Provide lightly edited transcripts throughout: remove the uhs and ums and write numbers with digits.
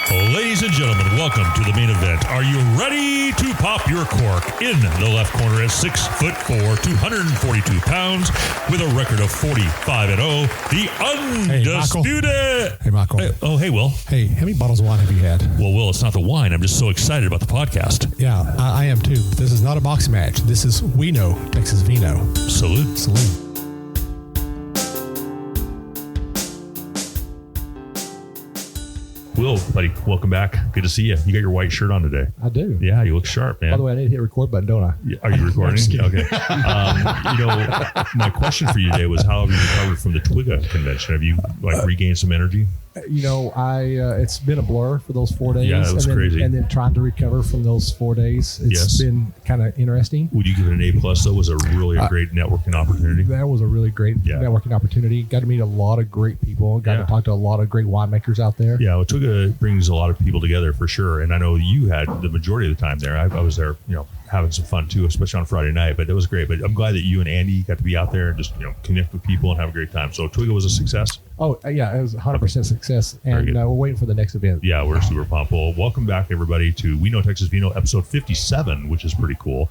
Ladies and gentlemen, welcome to the main event. Are you ready to pop your cork? In the left corner at 6'4", 242 pounds, with a record of 45-0, the undisputed. Hey, Michael. Hey, Will. Hey, how many bottles of wine have you had? Well, Will, it's not the wine. I'm just so excited about the podcast. Yeah, I am too. This is not a boxing match. This is We Know Texas Vino. Salute. Salute. Will, buddy, welcome back. Good to see you. You got your white shirt on today. I do. Yeah, you look sharp, man. By the way, I need to hit record button, don't I? Are you recording? Okay. My question for you today was, how have you recovered from the Twigga convention? Have you regained some energy? It's been a blur for those 4 days. Yeah, it was crazy. And then trying to recover from those 4 days. It's been kind of interesting. Would you give it an A+? Though? Was it really a great networking opportunity? That was a really great networking opportunity. Got to meet a lot of great people. Got to talk to a lot of great winemakers out there. Yeah, well, Twigga brings a lot of people together for sure. And I know you had the majority of the time there. I was there, having some fun too, especially on Friday night, but it was great. But I'm glad that you and Andy got to be out there and just, connect with people and have a great time. So Twigga was a success? Oh, yeah, it was 100% success. And we're waiting for the next event. Yeah, we're super pumped. Well, welcome back, everybody, to We Know Texas Vino, episode 57, which is pretty cool.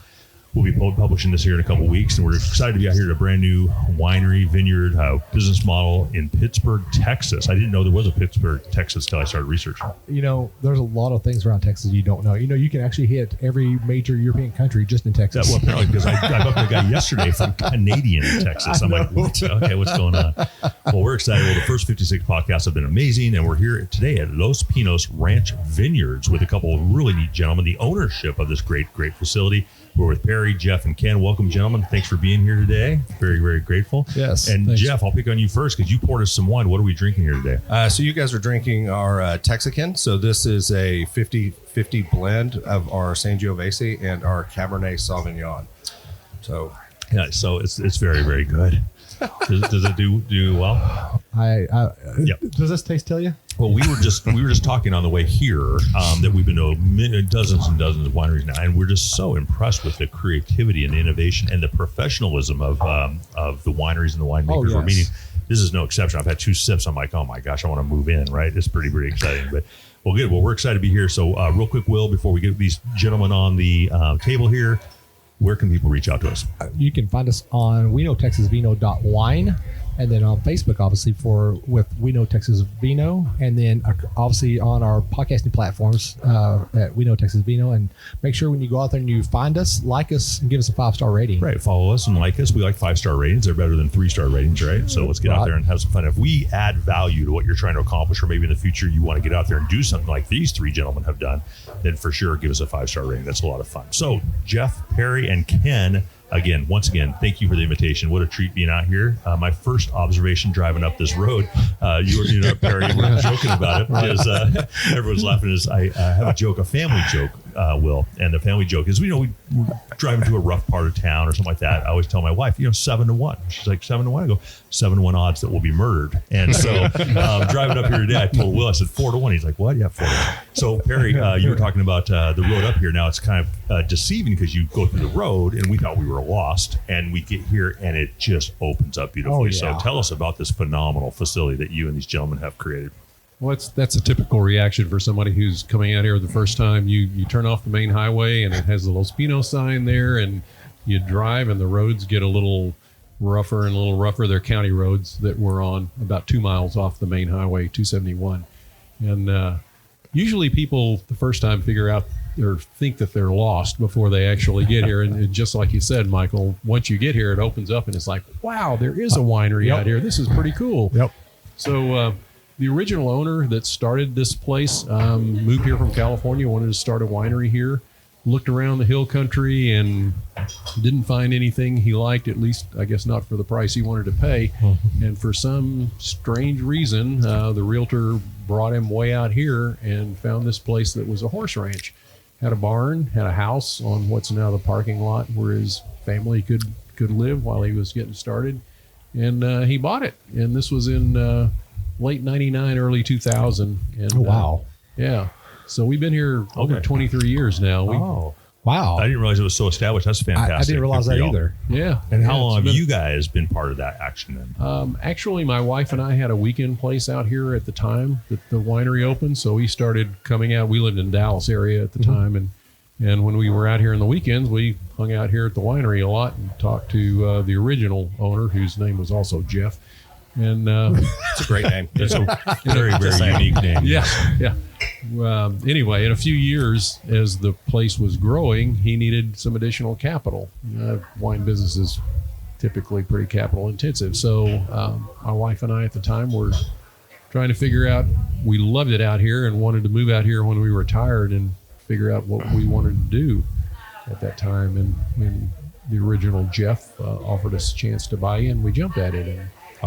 We'll be publishing this here in a couple of weeks, and we're excited to be out here at a brand new winery, vineyard, business model in Pittsburg, Texas. I didn't know there was a Pittsburg, Texas till I started researching. There's a lot of things around Texas you don't know. You can actually hit every major European country just in Texas. Well, apparently, because I bumped a guy yesterday from Canadian Texas. I'm like, what? Okay, what's going on? Well, we're excited. Well, the first 56 podcasts have been amazing, and we're here today at Los Pinos Ranch Vineyards with a couple of really neat gentlemen, the ownership of this great facility. We're with Perry, Jeff, and Ken. Welcome, gentlemen. Thanks for being here today. Very, very grateful. Yes. And thanks. Jeff, I'll pick on you first because you poured us some wine. What are we drinking here today? So you guys are drinking our Texican. So this is a 50-50 blend of our Sangiovese and our Cabernet Sauvignon. So it's very, very good. Does it do well? Does this taste tell you? Well, we were just talking on the way here that we've been to dozens and dozens of wineries now, and we're just so impressed with the creativity and the innovation and the professionalism of the wineries and the winemakers we're meeting. This is no exception. I've had 2 sips. I'm like, oh my gosh, I want to move in. Right? It's pretty exciting. But well, good. Well, we're excited to be here. So, real quick, Will, before we get these gentlemen on the table here, where can people reach out to us? You can find us on WeKnowTexasVino.wine, and then on Facebook, obviously, with We Know Texas Vino, and then obviously on our podcasting platforms at We Know Texas Vino. And make sure when you go out there and you find us, like us, and give us a 5-star rating. Right. Follow us and like us. We like 5-star ratings. They're better than 3-star ratings, right? So let's get out there and have some fun. If we add value to what you're trying to accomplish, or maybe in the future you want to get out there and do something like these 3 gentlemen have done, then for sure give us a 5-star rating. That's a lot of fun. So Jeff, Perry, and Ken, once again, thank you for the invitation. What a treat being out here. My first observation driving up this road, you were Perry, we're joking about it, is everyone's laughing. Is I have a family joke, Will, and the family joke is, we drive into a rough part of town or something like that. I always tell my wife, 7-1. She's like, 7-1? I go, 7-1 odds that we'll be murdered. And so driving up here today, I told Will, I said 4-1. He's like, what? Yeah, 4-1. So Perry, you were talking about the road up here. Now it's kind of deceiving because you go through the road, and we thought we were lost, and we get here and it just opens up beautifully. Oh, yeah. So tell us about this phenomenal facility that you and these gentlemen have created. Well, that's a typical reaction for somebody who's coming out here the first time. You turn off the main highway and it has the Los Pinos sign there, and you drive and the roads get a little rougher and a little rougher. They're county roads that we're on about 2 miles off the main highway, 271. And usually people the first time figure out or think that they're lost before they actually get here. And just like you said, Michael, once you get here, it opens up and it's like, wow, there is a winery out here. This is pretty cool. Yep. So the original owner that started this place moved here from California, wanted to start a winery here, looked around the hill country and didn't find anything he liked, at least I guess not for the price he wanted to pay. And for some strange reason, the realtor brought him way out here and found this place that was a horse ranch. Had a barn, had a house on what's now the parking lot where his family could live while he was getting started. And he bought it. And this was in late 99, early 2000. And, wow. Yeah. So we've been here over 23 years now. Wow. I didn't realize it was so established. That's fantastic. I didn't realize Good that for y'all. either. Yeah. And how Yeah, long it's have been- you guys been part of that action then? Actually, my wife and I had a weekend place out here at the time that the winery opened. So we started coming out. We lived in Dallas area at the time. And when we were out here on the weekends, we hung out here at the winery a lot and talked to the original owner, whose name was also Jeff. And It's a great name. It's a very, very unique name. yeah. Anyway, in a few years, as the place was growing, he needed some additional capital. Wine business is typically pretty capital intensive. So my wife and I at the time were trying to figure out, we loved it out here and wanted to move out here when we retired and figure out what we wanted to do at that time. And the original Jeff offered us a chance to buy in. We jumped at it. And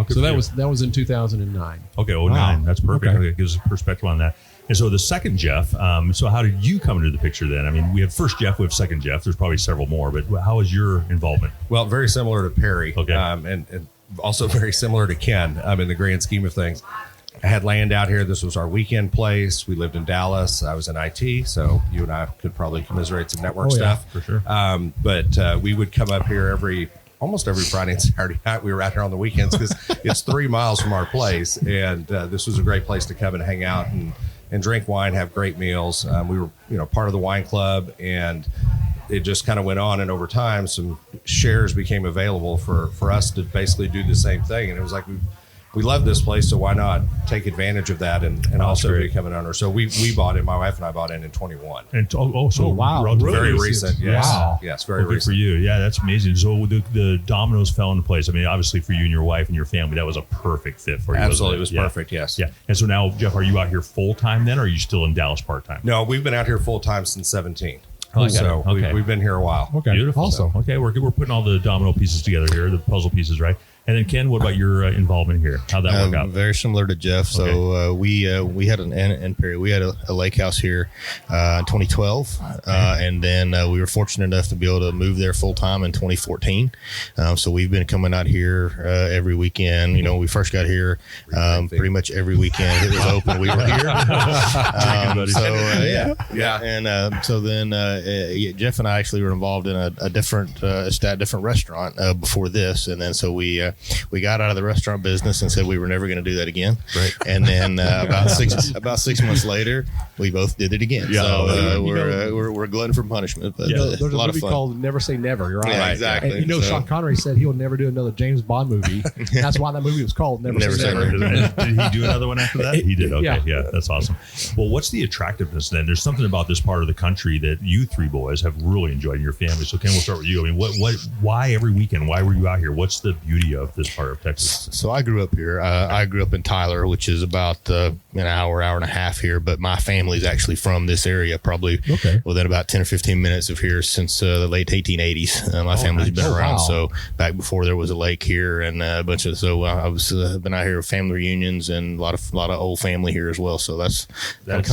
good so for you. that was in 2009. Okay, 09. That's perfect. Okay. It gives us perspective on that. And so the second Jeff, so how did you come into the picture then? I mean, we had first Jeff, we have second Jeff. There's probably several more, but how was your involvement? Well, very similar to Perry, Okay. and also very similar to Ken in the grand scheme of things. I had land out here. This was our weekend place. We lived in Dallas. I was in IT, so you and I could probably commiserate some network stuff. for sure. But we would come up here almost every Friday and Saturday night. We were out here on the weekends because it's 3 miles from our place, and this was a great place to come and hang out and drink wine, have great meals. We were, part of the wine club, and it just kind of went on. And over time, some shares became available for us to basically do the same thing. And it was like, we love this place, so why not take advantage of that and also great. become an owner? So we bought in. My wife and I bought in 21. And so wow. relatively Very recent. recent. Yes. Wow. Yes, very Well, good recent. for you. Yeah, that's amazing. So the dominoes fell into place. I mean, obviously for you and your wife and your family, that was a perfect fit for you. Absolutely. It wasn't was Yeah. perfect, yes. Yeah. And so now, Jeff, are you out here full time then, or are you still in Dallas part time? No, we've been out here full time since 17. Oh, okay. So Okay. we've been here a while. Okay. Beautiful. Awesome. Okay, we're putting all the domino pieces together here, the puzzle pieces, right? And then Ken, what about your involvement here? How'd that work out? Very similar to Jeff. So we had in Perry, we had a lake house here in 2012, and then we were fortunate enough to be able to move there full time in 2014. So we've been coming out here every weekend. We first got here pretty much every weekend it was open. We were here. Yeah. And so then Jeff and I actually were involved in a different restaurant before this, and then so we got out of the restaurant business and said we were never going to do that again. Right. And then about 6 months later, we both did it again. Yeah. So we're glutton for punishment, but There's a a lot of movie fun. called Never Say Never. You're right. Yeah, exactly. And So- Sean Connery said he will never do another James Bond movie. That's why that movie was called Never, Never Say Say Never. Never. Did he do another one after that? He did. Okay. Yeah. That's awesome. Well, what's the attractiveness then? There's something about this part of the country that you three boys have really enjoyed in your family. So Ken, we'll start with you. I mean, why every weekend? Why were you out here? What's the beauty of this part of Texas? So I grew up here. I grew up in Tyler, which is about an hour and a half here. But my family's actually from this area, probably within about 10 or 15 minutes of here since the late 1880s. My family's been around. wow. So back before there was a lake here and a bunch of. So I was been out here with family reunions and a lot of old family here as well. So that's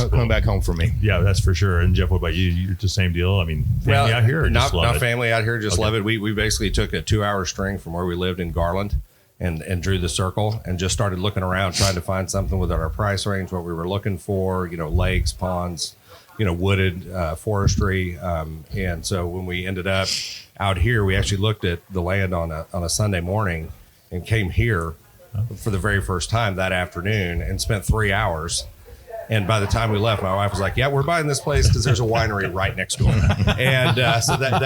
coming back home for me. Yeah, that's for sure. And Jeff, what about you? You're the same deal. I mean, family out here, or not just love it? family out here, just love it. We basically took a 2-hour string from where we lived in Garland and drew the circle and just started looking around, trying to find something within our price range, what we were looking for, lakes, ponds, wooded forestry. And so when we ended up out here, we actually looked at the land on a Sunday morning and came here for the very first time that afternoon and spent 3 hours. And by the time we left, my wife was like, "Yeah, we're buying this place because there's a winery right next door." And so that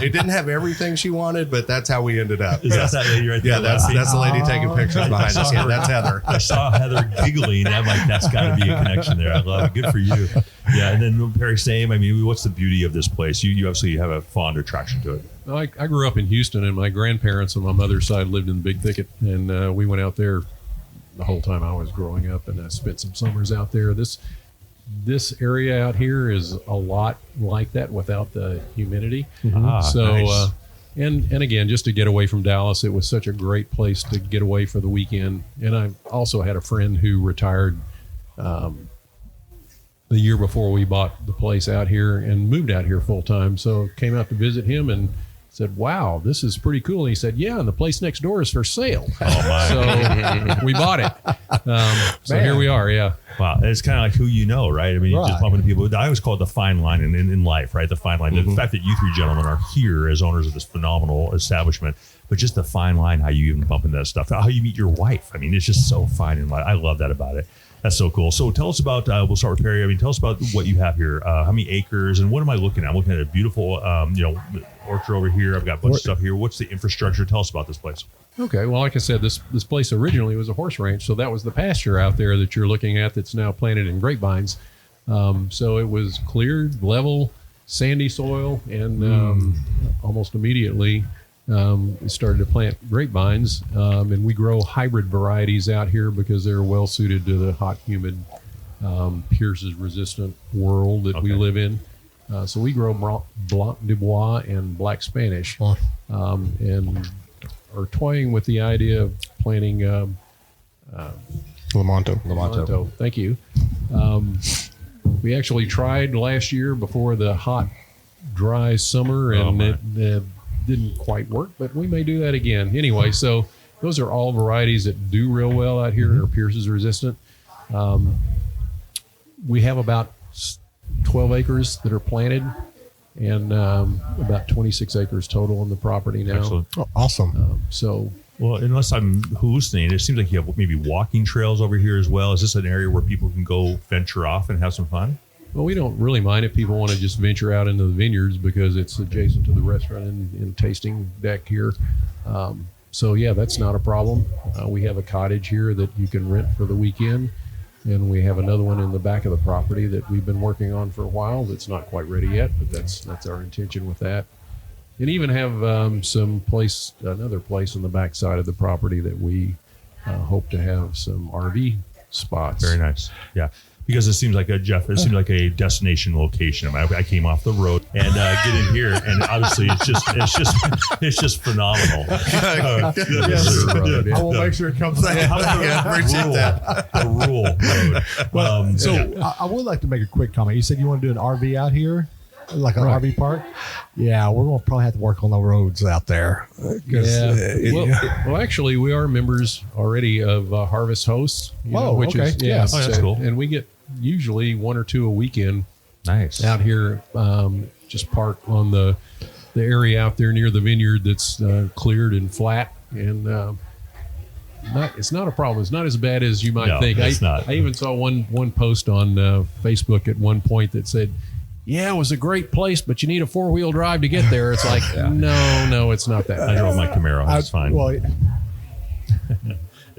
it didn't have everything she wanted, but that's how we ended up. Is that that lady right there? Yeah, that's the lady taking pictures behind us. Yeah, that's Heather. I saw Heather giggling. I'm like, that's got to be a connection there. I love it. Good for you. Yeah, and then Perry, same. I mean, what's the beauty of this place? You obviously have a fond attraction to it. I grew up in Houston, and my grandparents on my mother's side lived in the Big Thicket, and we went out there the whole time I was growing up, and I spent some summers out there. This area out here is a lot like that without the humidity. So, nice. and again, just to get away from Dallas, it was such a great place to get away for the weekend. And I also had a friend who retired the year before we bought the place out here and moved out here full time. So came out to visit him and Said, wow, this is pretty cool. And he said, yeah, and the place next door is for sale. Oh, my. So we bought it. So here we are. Yeah. Wow. It's kind of like who you know, right? I mean, you just bump into people. I always call it the fine line in life, right? The fine line. The fact that you three gentlemen are here as owners of this phenomenal establishment, but just the fine line, how you even bump into that stuff, how you meet your wife. I mean, it's just so fine in life. I love that about it. That's so cool. So tell us about, we'll start with Perry. I mean, tell us about what you have here. How many acres and what am I looking at? I'm looking at a beautiful, orchard over here. I've got a bunch of stuff here. What's the infrastructure? Tell us about this place. Okay. Well, like I said, this place originally was a horse ranch. So that was the pasture out there that you're looking at that's now planted in grapevines. So it was cleared, level, sandy soil, and almost immediately we started to plant grapevines, and we grow hybrid varieties out here because they're well suited to the hot, humid, Pierce's resistant world that we live in. So we grow Blanc du Bois and Black Spanish, and are toying with the idea of planting Lamonto. Thank you. We actually tried last year before the hot, dry summer, and it didn't quite work, but we may do that again. Anyway, so those are all varieties that do real well out here and are Pierce's resistant. We have about 12 acres that are planted and about 26 acres total on the property now. Excellent. Oh, awesome. Well, unless I'm hallucinating, it seems like you have maybe walking trails over here as well. Is this an area where people can go venture off and have some fun? Well, we don't really mind if people want to just venture out into the vineyards because it's adjacent to the restaurant and tasting deck here. So, yeah, that's not a problem. We have a cottage here that you can rent for the weekend, and we have another one in the back of the property that we've been working on for a while that's not quite ready yet, but that's our intention with that. And even have another place on the back side of the property that we hope to have some RV spots. Very nice. Yeah. Because it seems like Jeff, it seems like a destination location. I came off the road and get in here, and obviously it's just phenomenal. I will make sure it comes out. I appreciate that. The rule road. I would like to make a quick comment. You said you want to do an RV out here, like an RV park. Yeah, we're going to probably have to work on the roads out there. Well, actually, we are members already of Harvest Hosts. That's cool. And we get usually one or two a weekend. Nice out here. Just park on the area out there near the vineyard that's cleared and flat, and it's not a problem. It's not as bad as you might think. It's not. I even saw one post on Facebook at one point that said, yeah, it was a great place, but you need a 4-wheel drive to get there. It's like, no, it's not that. I drove my Camaro. It's fine. Well,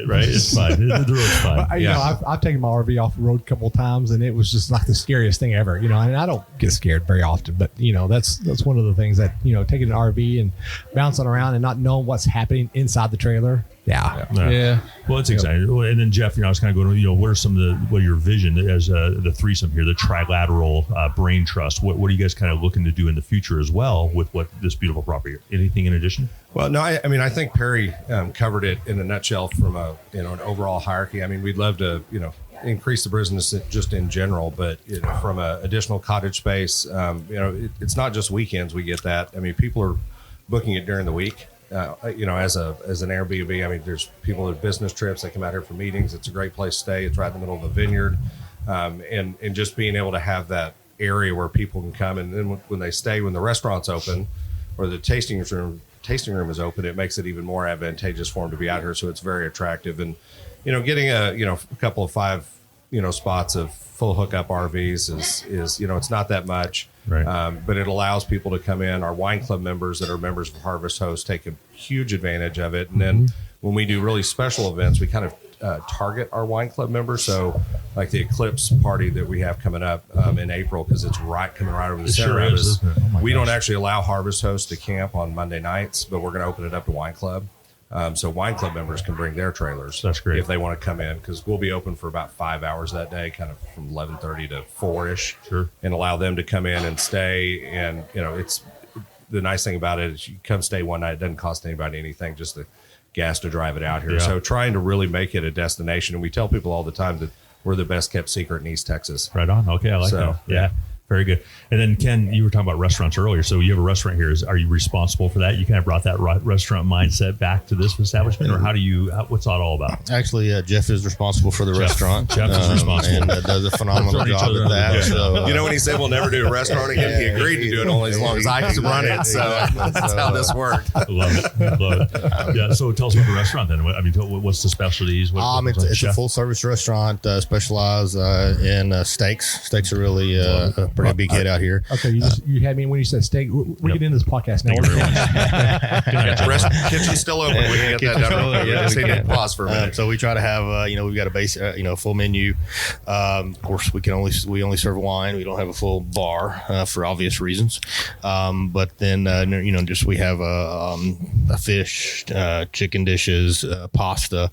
right? It's fine. The road's fine. I've taken my RV off the road a couple of times, and it was just like the scariest thing ever. And I don't get scared very often, but that's one of the things that taking an RV and bouncing around and not knowing what's happening inside the trailer. Yeah. Well, it's exciting. And then Jeff, I was kind of going, what are your vision as the threesome here, the trilateral brain trust? What are you guys kind of looking to do in the future as well with what this beautiful property? Anything in addition? Well, no, I mean, I think Perry covered it in a nutshell from an overall hierarchy. I mean, we'd love to, increase the business just in general, but from a additional cottage space, it's not just weekends. We get that. I mean, people are booking it during the week. As an Airbnb, I mean, there's people that have business trips. They come out here for meetings. It's a great place to stay. It's right in the middle of a vineyard, and just being able to have that area where people can come, and then when they stay, when the restaurant's open or the tasting room is open, it makes it even more advantageous for them to be out here. So it's very attractive, and getting a couple of 5 spots of full hookup RVs is it's not that much. Right. But it allows people to come in. Our wine club members that are members of Harvest Host take a huge advantage of it. And then when we do really special events, we kind of target our wine club members. So like the Eclipse party that we have coming up in April, because it's coming right over the center of us. We don't actually allow Harvest Host to camp on Monday nights, but we're going to open it up to wine club. So wine club members can bring their trailers. That's great. If they want to come in, because we'll be open for about 5 hours that day, kind of from 11:30 to 4-ish. Sure. And allow them to come in and stay. And, it's the nice thing about it is you come stay one night. It doesn't cost anybody anything, just the gas to drive it out here. Yeah. So trying to really make it a destination. And we tell people all the time that we're the best kept secret in East Texas. Right on. Okay. I like that. Yeah. Very good. And then Ken, you were talking about restaurants earlier. So you have a restaurant here. Are you responsible for that? You kind of brought that restaurant mindset back to this establishment, or what's that all about? Actually, Jeff is responsible for the restaurant. Jeff is responsible and does a phenomenal job at that. Yeah. So, When he said we'll never do a rrestaurant again, he agreed to do it only as long as I can run it. So that's how this worked. Love it. Yeah. So tell us about the restaurant then. I mean, what's the specialties? It's a full service restaurant, specialized in steaks. Steaks are really a pretty big hit out here. Okay, you had me when you said steak. We're getting into this podcast now. Kitchen's still open. We can get that done. Yeah, Just we need to can. pause for a minute. So we try to have, we've got a base, full menu. Of course, we only serve wine. We don't have a full bar for obvious reasons. But then, we have a fish, chicken dishes, pasta.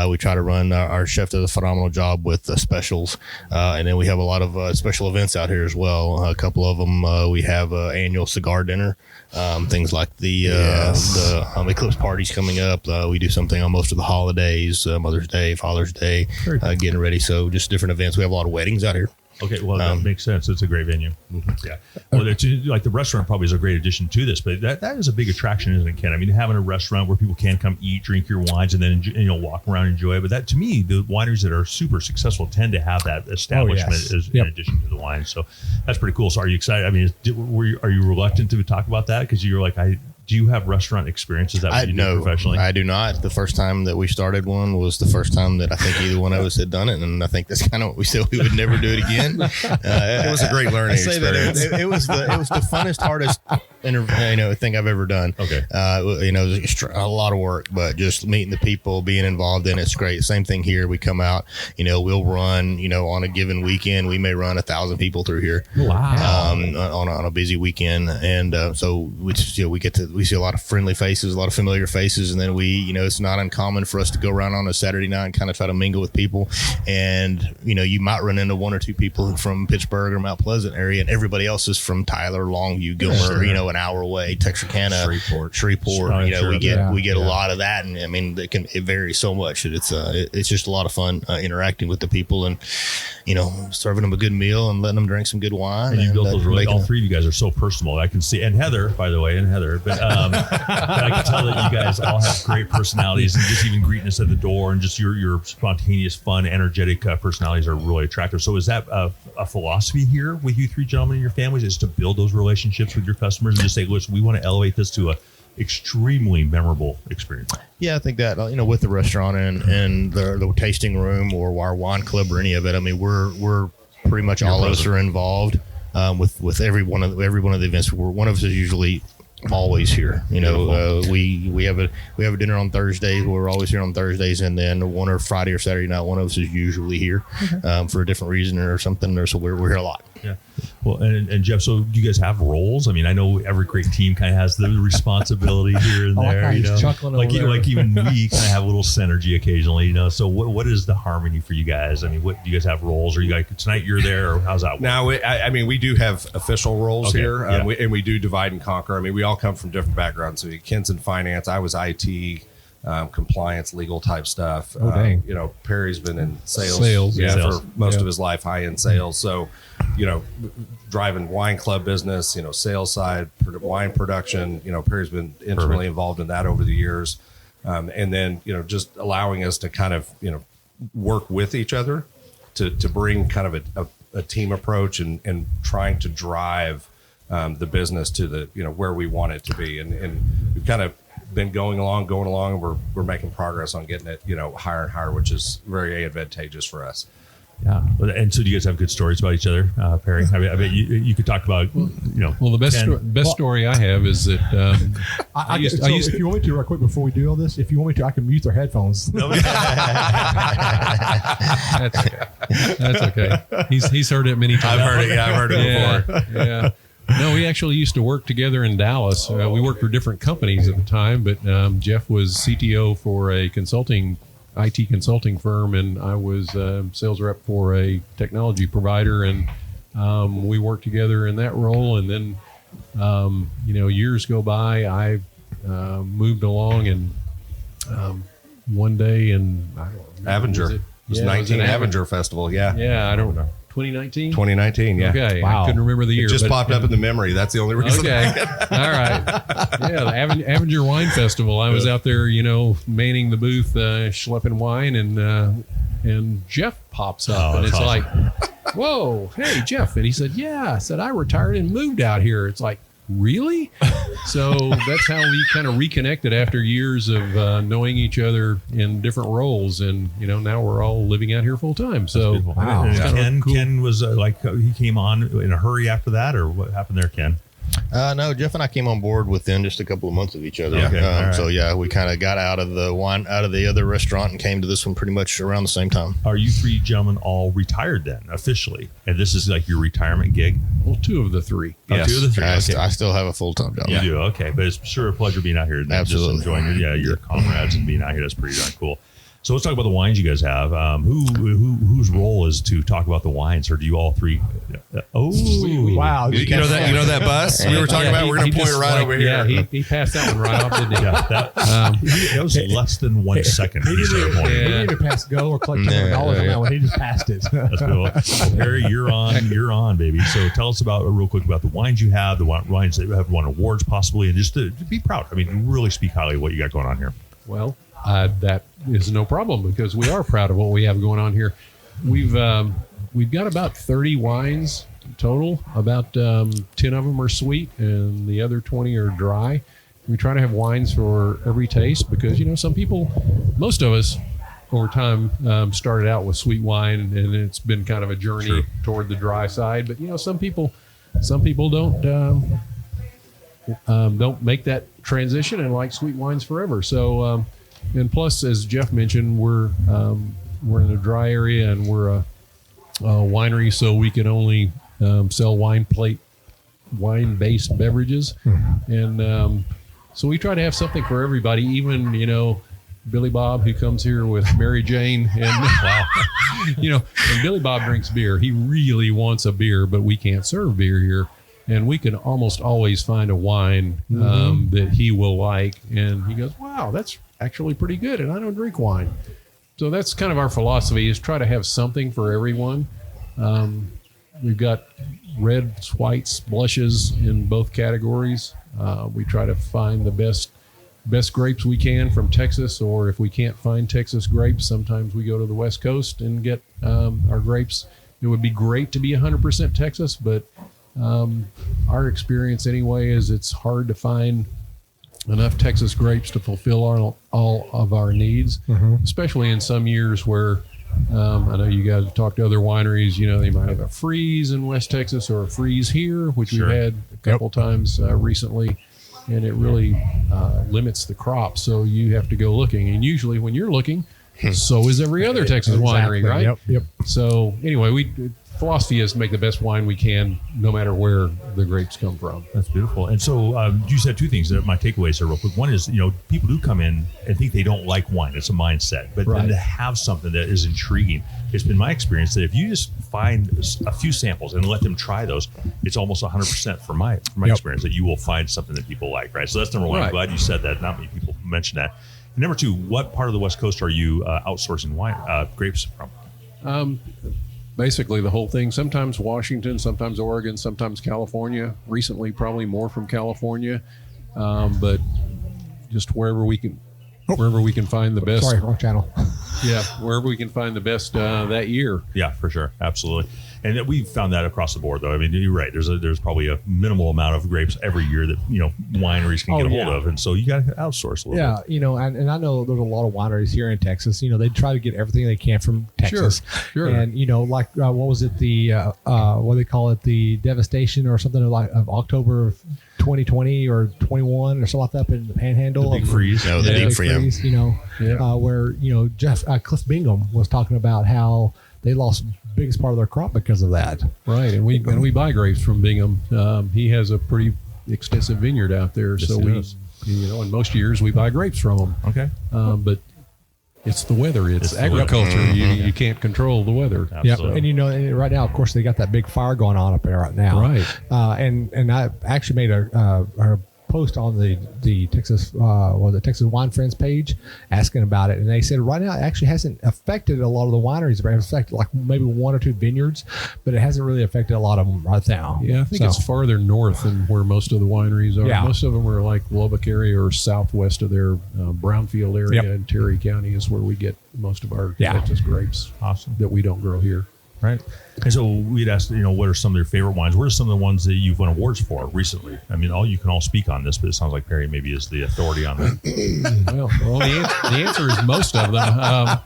We try to run. Our chef does a phenomenal job with the specials, and then we have a lot of special events out here as well. A couple of them, we have annual cigar dinner, things like the Eclipse parties coming up. We do something on most of the holidays, Mother's Day, Father's Day, getting ready. So just different events. We have a lot of weddings out here. Okay, well, that makes sense. It's a great venue. Yeah. Well, like the restaurant probably is a great addition to this, but that is a big attraction, isn't it, Ken? I mean, having a restaurant where people can come eat, drink your wines, and then walk around and enjoy it. But that, to me, the wineries that are super successful tend to have that establishment in addition to the wine. So that's pretty cool. So are you excited? I mean, are you reluctant to talk about that because you're like, do you have restaurant experience? Is that what you do professionally? I do not. The first time that we started one was the first time that I think either one of us had done it, and I think that's kind of what we said we would never do it again. It was a great learning experience. It was the funnest, hardest thing I've ever done. Okay. It was a lot of work, but just meeting the people, being involved in it's great. Same thing here. We come out, we'll run, on a given weekend, we may run 1,000 people through here. Wow. On a busy weekend, and so we see a lot of friendly faces, a lot of familiar faces, and then it's not uncommon for us to go around on a Saturday night and kind of try to mingle with people, and you might run into one or two people from Pittsburgh or Mount Pleasant area, and everybody else is from Tyler, Longview, Gilmer, an hour away, Texarkana, Shreveport. We get a lot of that, and I mean it varies so much that it's just a lot of fun interacting with the people and serving them a good meal and letting them drink some good wine. And you built those all three of you guys are so personal. I can see, and Heather, by the way, but I can tell that you guys all have great personalities, and just even greeting us at the door, and just your spontaneous, fun, energetic personalities are really attractive. So is that a philosophy here with you three gentlemen and your families, is to build those relationships with your customers and just say, listen, we want to elevate this to a extremely memorable experience? Yeah, I think that with the restaurant and the tasting room or our wine club or any of it, I mean we're pretty much all of us are involved with every one of the events. One of us is usually always here. We have a dinner on Thursdays. We're always here on Thursdays, and then one or Friday or Saturday night, one of us is usually here for a different reason or something. Or so we're here a lot. Yeah. Well, and Jeff, so do you guys have roles? I mean, I know every great team kind of has the responsibility here and there. Chuckling like over even we kind of have a little synergy occasionally. So what is the harmony for you guys? I mean, what do you guys have roles? Or you guys tonight you're there, or how's that work? Now, we do have official roles here, and we do divide and conquer. I mean, we all come from different backgrounds. So Ken's in finance, I was IT. Compliance, legal type stuff. Dang. Perry's been in sales. For most of his life, high-end sales. So, driving wine club business, sales side, wine production, Perry's been intimately involved in that over the years. And then, just allowing us to kind of, work with each other to bring kind of a team approach and trying to drive the business to the, where we want it to be. And we've kind of been going along, and we're making progress on getting it, higher and higher, which is very advantageous for us. Yeah. And so do you guys have good stories about each other, Perry? I bet you could talk about, Well, the best story I have is that if you want me to, real quick before we do all this, if you want me to, I can mute their headphones. That's okay. He's heard it many times. I've heard it before. Yeah. No, we actually used to work together in Dallas. We worked for different companies at the time, but Jeff was CTO for a IT consulting firm, and I was sales rep for a technology provider, and we worked together in that role. And then, years go by, I moved along, and one day in Avenger. It was 19 Avenger Festival. Yeah. Yeah, I don't know. 2019? 2019, yeah. Okay. Wow. I couldn't remember the year. It just but- popped up in the memory. That's the only reason. Okay. All right. Yeah, the Avenger Wine Festival. I was out there, manning the booth, schlepping wine, and Jeff pops up, and that's it's awesome. like, whoa, hey, Jeff. And he said, yeah. I said, I retired and moved out here. It's like, really? So that's how we kind of reconnected after years of knowing each other in different roles. And, now we're all living out here full time. So, Wow. And Ken was he came on in a hurry after that, or what happened there, Ken? No, Jeff and I came on board within just a couple of months of each other. Yeah. Okay, all right. So yeah, we kind of got out of the other restaurant and came to this one pretty much around the same time. Are you three gentlemen all retired then, officially? And this is like your retirement gig? well, two of the three. Oh, Yes. two of the three. I, Okay. I still have a full-time job. You do, okay. But it's sure a pleasure being out here. Absolutely. Just enjoying your comrades and being out here. That's pretty darn cool. So let's talk about the wines you guys have. Whose role is to talk about the wines, or do you all three? Wow. You know that bus we were talking about? We're going to point it right over here. Yeah, he passed that one right off, didn't he? Yeah, that was less than 1 second. He didn't point. even, he didn't even pass go or collect $100 on that one. He just passed it. That's cool. Well, Perry, you're on, baby. So tell us real quick about the wines you have, the wines that have won awards possibly, and just to be proud. I mean, really speak highly of what you got going on here. Well, that is no problem because we are proud of what we have going on here. We've got about 30 wines total. About 10 of them are sweet, and the other 20 are dry. We try to have wines for every taste because some people, most of us, over time started out with sweet wine, and it's been kind of a journey toward the dry side. But some people don't make that transition and like sweet wines forever. So. And plus, as Jeff mentioned, we're in a dry area and we're a winery, so we can only sell wine-based beverages. And so we try to have something for everybody, even, Billy Bob, who comes here with Mary Jane. And, when Billy Bob drinks beer, he really wants a beer, but we can't serve beer here. And we can almost always find a wine that he will like. And he goes, wow, that's actually pretty good, and I don't drink wine. So that's kind of our philosophy, is try to have something for everyone. We've got reds, whites, blushes in both categories. We try to find the best grapes we can from Texas, or if we can't find Texas grapes, sometimes we go to the West Coast and get our grapes. It would be great to be 100% Texas, but our experience anyway is it's hard to find enough Texas grapes to fulfill all of our needs, especially in some years where I know you guys have talked to other wineries, they might have a freeze in West Texas or a freeze here, which we've had a couple times recently, and it really limits the crop. So you have to go looking. And usually when you're looking, so is every other Texas winery, right? Yep. So anyway, philosophy is make the best wine we can, no matter where the grapes come from. That's beautiful. And so you said two things that my takeaways are real quick. One is, people do come in and think they don't like wine. It's a mindset. But then to have something that is intriguing, it's been my experience that if you just find a few samples and let them try those, it's almost 100% from my experience that you will find something that people like, right? So that's number one. Right. I'm glad you said that. Not many people mention that. And number two, what part of the West Coast are you outsourcing wine grapes from? Basically the whole thing. Sometimes Washington, sometimes Oregon, sometimes California. Recently, probably more from California, but just wherever we can find the best. Sorry, wrong channel. Yeah, wherever we can find the best that year. Yeah, for sure, absolutely. And we've found that across the board, though. I mean, you're right. There's probably a minimal amount of grapes every year that wineries can get a hold of, and so you got to outsource a little bit. And I know there's a lot of wineries here in Texas. They try to get everything they can from Texas. Sure. And like what was it, the what do they call it, the devastation or something of October of 2020 or 21 or something like that up in the Panhandle. The big freeze. No, the big freeze. Where Cliff Bingham was talking about how they lost biggest part of their crop because of that. Right, and we buy grapes from Bingham. He has a pretty extensive vineyard out there, Yes, so in most years we buy grapes from him. Okay. But it's the weather. It's agriculture. weather. You can't control the weather. Absolutely. Yeah, and right now, of course, they got that big fire going on up there right now. Right. And I actually made a post on the Texas the Texas Wine Friends page asking about it, and they said right now it actually hasn't affected a lot of the wineries. It affected like maybe 1 or 2 vineyards, but it hasn't really affected a lot of them right now. Yeah, I think it's farther north than where most of the wineries are. Yeah. Most of them are like Lubbock area or southwest of their Brownfield area. Yep. In Terry County is where we get most of our Texas grapes. Awesome. That we don't grow here. Right. And so we'd asked, what are some of your favorite wines? What are some of the ones that you've won awards for recently? I mean, you can all speak on this, but it sounds like Perry maybe is the authority on that. Well, the answer is most of them. I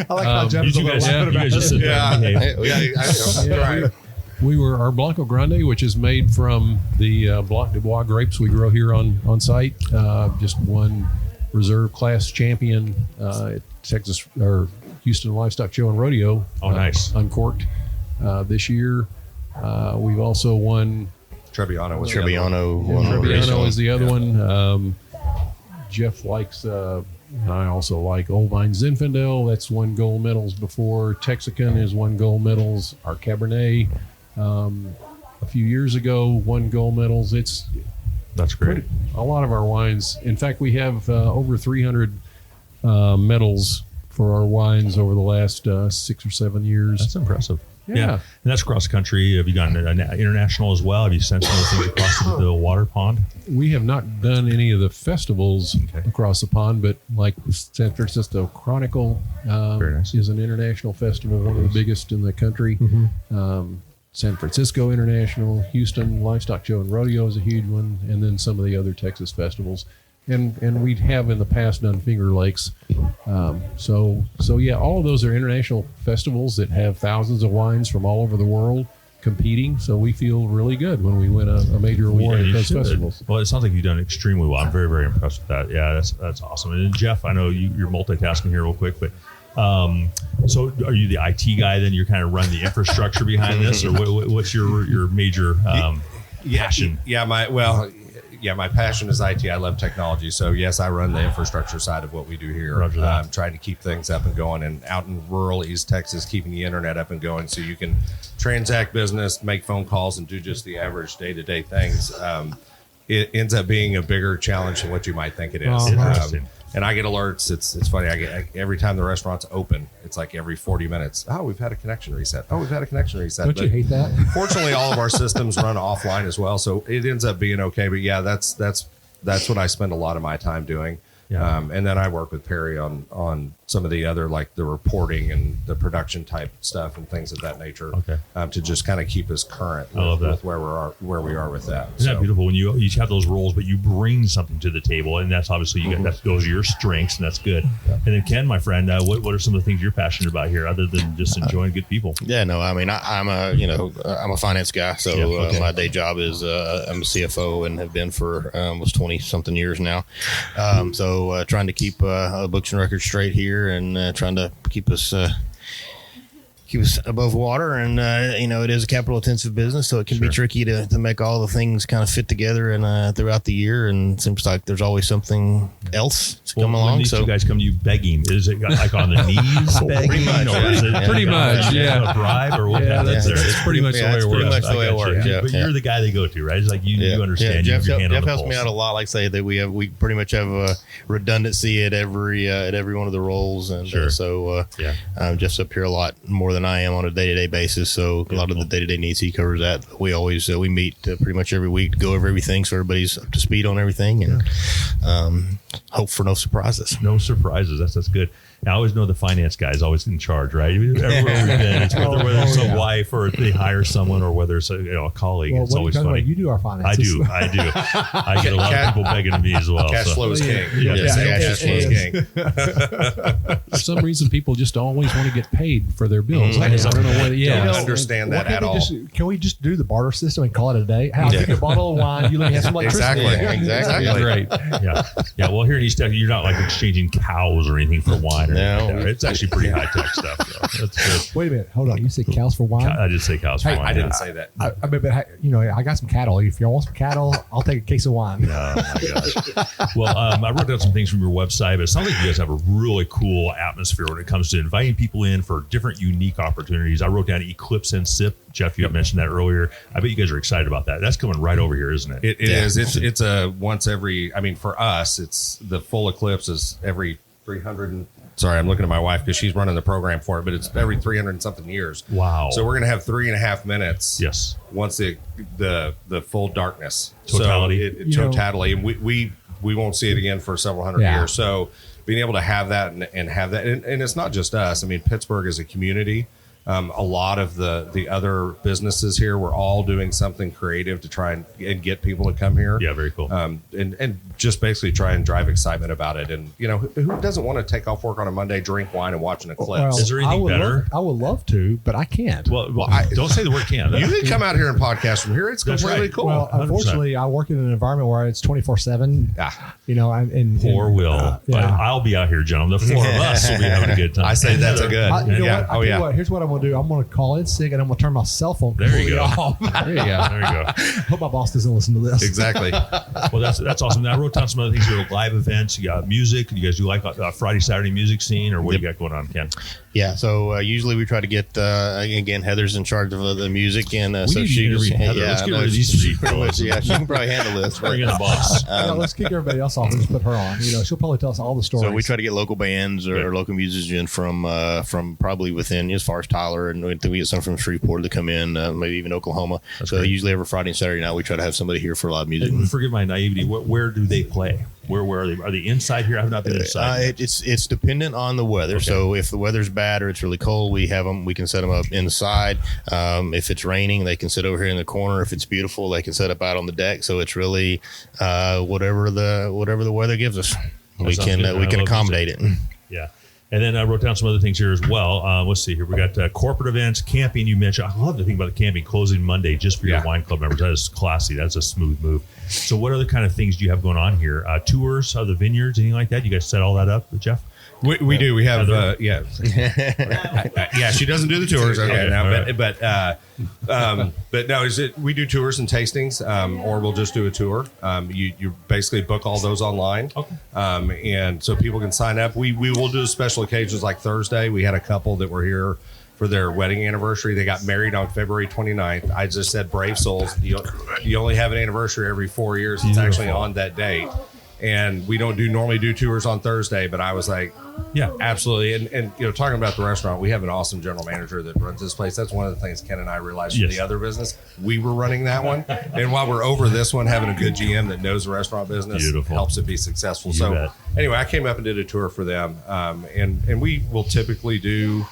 like how Jeff's you guys just sit there and behave. We were our Blanco Grande, which is made from the Blanc de Bois grapes we grow here on site. Just won reserve class champion at Texas or Houston Livestock Show and Rodeo. Oh, nice. Uncorked this year. We've also won Trebbiano was Trebbiano is the other one. Jeff likes. I also like Old Vine Zinfandel. That's won gold medals before. Texican has won gold medals. Our Cabernet, a few years ago, won gold medals. That's great. A lot of our wines. In fact, we have over 300 medals for our wines over the last 6 or 7 years. That's impressive. Yeah. And that's across the country. Have you gone international as well? Have you sent some of those things across the water pond? We have not done any of the festivals across the pond, but like San Francisco Chronicle is an international festival, one of the biggest in the country. San Francisco International, Houston Livestock Show and Rodeo is a huge one, and then some of the other Texas festivals. And we have in the past done Finger Lakes. So yeah, all of those are international festivals that have thousands of wines from all over the world competing. So we feel really good when we win a major award at those festivals. Well, it sounds like you've done extremely well. I'm very, very impressed with that. Yeah, that's awesome. And Jeff, I know you're multitasking here real quick, but so are you the IT guy then? You're kind of run the infrastructure behind this, or what's your major passion? My passion is IT. I love technology. So, yes, I run the infrastructure side of what we do here. Roger that. I'm trying to keep things up and going. And out in rural East Texas, keeping the internet up and going so you can transact business, make phone calls, and do just the average day-to-day things. It ends up being a bigger challenge than what you might think it is. Interesting. And I get alerts. It's funny. I get every time the restaurant's open, it's like every 40 minutes. Oh, we've had a connection reset. Oh, we've had a connection reset. Don't you hate that? Fortunately, all of our systems run offline as well, so it ends up being okay. But yeah, that's what I spend a lot of my time doing. Yeah. And then I work with Perry on some of the other, like the reporting and the production type stuff and things of that nature. Okay. To just kind of keep us current with where we are with that. Isn't that beautiful when you each have those roles, but you bring something to the table, and that's obviously that goes your strengths, and that's good. Yeah. And then Ken, my friend, what are some of the things you're passionate about here, other than just enjoying good people? Yeah, no, I mean, I'm a finance guy, so my day job is I'm a CFO and have been for almost 20 something years now. So trying to keep books and records straight here, and trying to keep us above water. And it is a capital intensive business, so it can be tricky to make all the things kind of fit together and throughout the year. And it seems like there's always something else to come along. When these two guys come to you begging, is it like on the knees begging? Pretty much, a bribe or what? It's pretty much the way it works. Pretty much the way it works. But you're the guy they go to, right? It's like you understand. Jeff helps me out a lot. Like I say, that we pretty much have a redundancy at every one of the roles, and Jeff's up here a lot more than I am on a day-to-day basis, so a lot of the day-to-day needs he covers that. We always we meet pretty much every week to go over everything, so everybody's up to speed on everything, and hope for no surprises. No surprises. That's good. Now, I always know the finance guy is always in charge, right? Everywhere we've been, it's whether it's a wife or they hire someone or whether it's a colleague. Well, it's always funny. You do our finances. I do. I get a lot of people begging me as well. Cash flow is king. Cash flow is king. For some reason, people just always want to get paid for their bills. I don't know what. Don't understand that at all. Can we just do the barter system and call it a day? I'll give you a bottle of wine. You let me have some electricity. Exactly. Great. Yeah. Well, here in East Texas, you're not like exchanging cows or anything for wine or No. Yeah, it's actually pretty high tech stuff. Though. That's good. Wait a minute. Hold on. You said cows for wine? I did say cows for wine. I didn't say that. I mean, but you know, I got some cattle. If y'all want some cattle, I'll take a case of wine. Oh my gosh. Well, I wrote down some things from your website, but it sounds like you guys have a really cool atmosphere when it comes to inviting people in for different unique opportunities. I wrote down Eclipse and Sip. Jeff, you had mentioned that earlier. I bet you guys are excited about that. That's coming right over here, isn't it? It is. It's a once every. I mean, for us, it's the full eclipse is every 300. Sorry, I'm looking at my wife because she's running the program for it, but it's every 300 and something years. Wow. So we're going to have 3.5 minutes. Yes. Once the full darkness. Totality. So totality. And we won't see it again for several hundred years. So being able to have that and have that, and it's not just us. I mean, Pittsburgh is a community. A lot of the other businesses here, we're all doing something creative to try and get people to come here. Yeah, very cool. And just basically try and drive excitement about it. And, you know, who doesn't want to take off work on a Monday, drink wine, and watch an eclipse? Well, is there anything better? I would love to, but I can't. Well, don't say the word can. You can come out here and podcast from here. It's That's completely right. cool. Well, 100%. unfortunately, I work in an environment where it's 24/7. You know, and Poor Will. But yeah. I'll be out here, gentlemen. The four of us will be having a good time. I say that's a good. You know yeah. what? I tell you what, here's what I'm going to do. I'm going to call in sick and I'm going to turn my cell phone There you completely go. off. There you go. There you go. Hope my boss doesn't listen to this. Exactly. Well, that's awesome. Now, I wrote down some other things here, live events. You got music. You guys do like Friday, Saturday music scene, or what do you got going on, Ken? Yeah, so usually we try to get again. Heather's in charge of the music, and We so need she to just interview Heather. Let's get rid of these three fellas. yeah, she can probably handle this. Bring in the boss. Let's kick everybody else off and just put her on. You know, she'll probably tell us all the stories. So we try to get local bands or local musicians from probably within as far as Tyler, and we get some from Shreveport to come in, maybe even Oklahoma. That's so great. usually every Friday and Saturday night we try to have somebody here for live music. And forgive my naivety. Where do they play? Where are they? Are they inside here? I have not been inside. It's dependent on the weather. Okay. So if the weather's bad or it's really cold, we can set them up inside. If it's raining, they can sit over here in the corner. If it's beautiful, they can set up out on the deck. So it's really whatever the weather gives us, we sounds good. I can love accommodate it. Yeah. And then I wrote down some other things here as well. Let's see here. We got corporate events, camping. You mentioned. I love the thing about the camping closing Monday just for your wine club members. That is classy. That's a smooth move. So what other kind of things do you have going on here? Tours of the vineyards, anything like that? You guys set all that up, Jeff? We do. We have yeah. Yeah, she doesn't do the tours. Okay, now, right. but no, we do tours and tastings, or we'll just do a tour. You basically book all those online. Okay. And so people can sign up. We will do special occasions like Thursday. We had a couple that were here for their wedding anniversary. They got married on February 29th. I just said, brave souls. You only have an anniversary every 4 years. It's actually on that date. And we don't normally do tours on Thursday, but I was like, yeah, absolutely. And you know, talking about the restaurant, we have an awesome general manager that runs this place. That's one of the things Ken and I realized from the other business. We were running that one. And while we're over this one, having a good GM that knows the restaurant business helps it be successful. Anyway, I came up and did a tour for them. And we will typically do,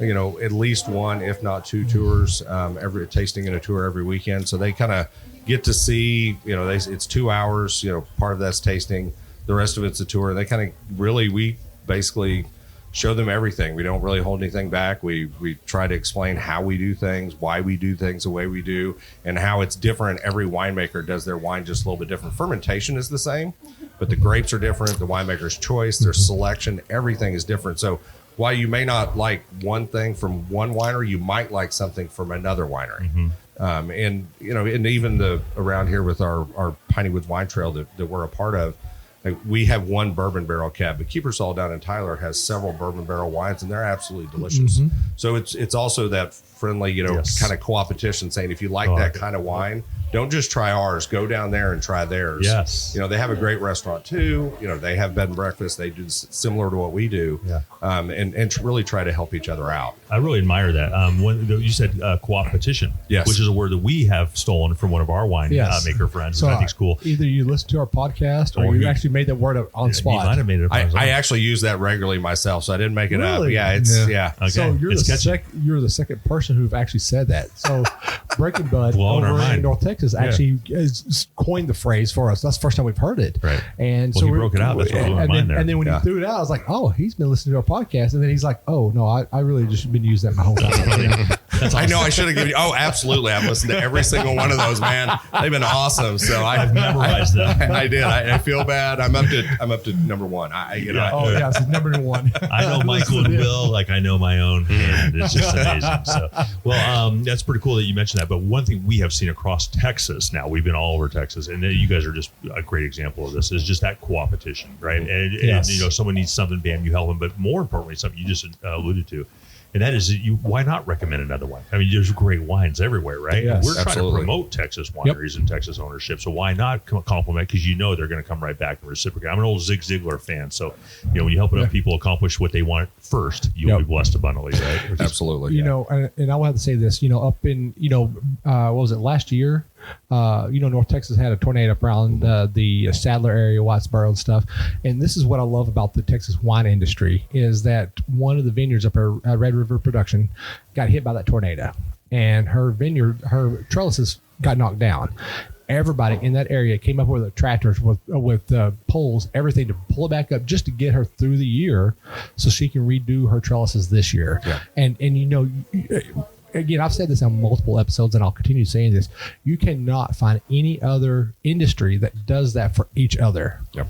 you know, at least one, if not two tours, every tasting and a tour every weekend. So they kind of get to see, you know, it's 2 hours, you know, part of that's tasting, the rest of it's a tour. They kind of we basically show them everything. We don't really hold anything back. We try to explain how we do things, why we do things the way we do, and how it's different. Every winemaker does their wine just a little bit different. Fermentation is the same, but the grapes are different. The winemaker's choice, their selection, everything is different. So while you may not like one thing from one winery, you might like something from another winery. Mm-hmm. And you know, and even around here with our Piney Woods Wine Trail that we're a part of, like, we have one bourbon barrel cab, but Keepersall down in Tyler has several bourbon barrel wines, and they're absolutely delicious. Mm-hmm. So it's also that friendly, you know, kind of co-opetition, saying if you like that kind of wine, don't just try ours. Go down there and try theirs. Yes. You know, they have a great restaurant too. You know, they have bed and breakfast. They do similar to what we do. Yeah. And really try to help each other out. I really admire that. When you said co-opetition, which is a word that we have stolen from one of our wine maker friends. So I think it's cool. Either you listen to our podcast or you actually made that word up on spot. You might have made it up. I actually use that regularly myself, so I didn't make it up. Yeah, Okay. So you're the second person who've actually said that. So Breaking Bud over in North Texas actually has coined the phrase for us. That's the first time we've heard it. Right. And so we broke it out. That's what blew my mind there. And then when you threw it out, I was like, oh, he's been listening to our podcast. And then he's like, oh no, I really just been using that my whole time. I know I should have given you. Oh, absolutely. I've listened to every single one of those, man. They've been awesome. So I've memorized them. I did. I feel bad. I'm up to number one. So number one. I know Michael and Will like I know my own hand. It's just amazing. So, well, that's pretty cool that you mentioned that. But one thing we have seen across Texas now, we've been all over Texas, and you guys are just a great example of this, is just that co-opetition, right? And, Yes. and someone needs something, bam, you help them. But more importantly, something you just alluded to, and that is why not recommend another one? I mean, there's great wines everywhere, right? Yes. We're trying Absolutely. to promote Texas wineries and Texas ownership. So why not compliment? Because they're going to come right back and reciprocate. I'm an old Zig Ziglar fan. So, when you help enough people accomplish what they want first, you'll be blessed abundantly, right? Absolutely. And I will have to say this, up in, what was it, last year? North Texas had a tornado up around the Sadler area, Whitesboro and stuff. And this is what I love about the Texas wine industry is that one of the vineyards up at Red River Production got hit by that tornado, and her trellises got knocked down. Everybody in that area came up with tractors with poles, everything to pull it back up just to get her through the year so she can redo her trellises this year. Yeah. And again, I've said this on multiple episodes, and I'll continue saying this. You cannot find any other industry that does that for each other. Yep.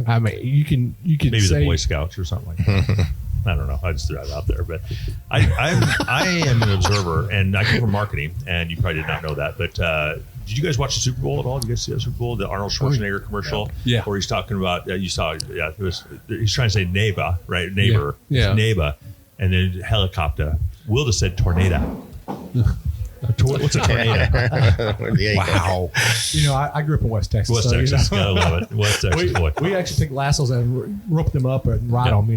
I mean, you can Maybe say, the Boy Scouts or something like that. I don't know. I just threw that out there, but I am an observer, and I come from marketing, and you probably did not know that. But did you guys watch the Super Bowl at all? Did you guys see the Super Bowl, the Arnold Schwarzenegger commercial? Yeah. Where he's talking about he's trying to say neighbor, right? Neighbor, Yeah. neighbor, and then helicopter. Will just said tornado. What's a tornado? Wow. I grew up in West Texas. West so, Texas, gotta love it. West Texas boy. we actually take lassos and rope them up and ride them.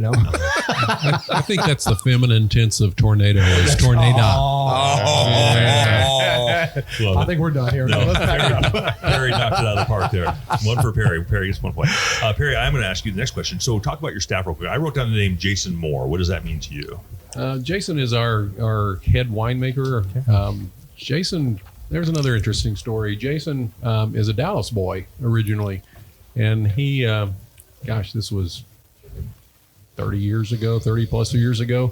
I think that's the feminine tense of tornado is tornado. I think we're done here. No, Let's back it up. Perry knocked it out of the park there. One for Perry. Perry gets 1 point. Perry, I'm going to ask you the next question. So talk about your staff real quick. I wrote down the name Jason Moore. What does that mean to you? Jason is our head winemaker. Jason, there's another interesting story. Jason is a Dallas boy originally, and he, this was 30 plus years ago.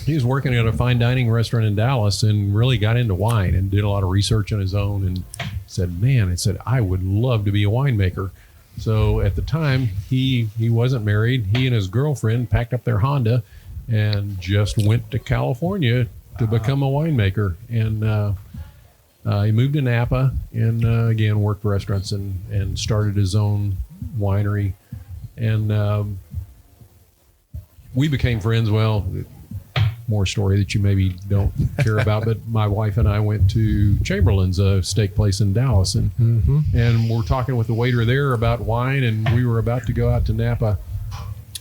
He was working at a fine dining restaurant in Dallas and really got into wine and did a lot of research on his own and said, I would love to be a winemaker. So at the time, he wasn't married. He and his girlfriend packed up their Honda and just went to California to become a winemaker. And he moved to Napa and, again, worked restaurants and started his own winery. And we became friends. Well, more story that you maybe don't care about, but my wife and I went to Chamberlain's, a steak place in Dallas, and we're talking with the waiter there about wine, and we were about to go out to Napa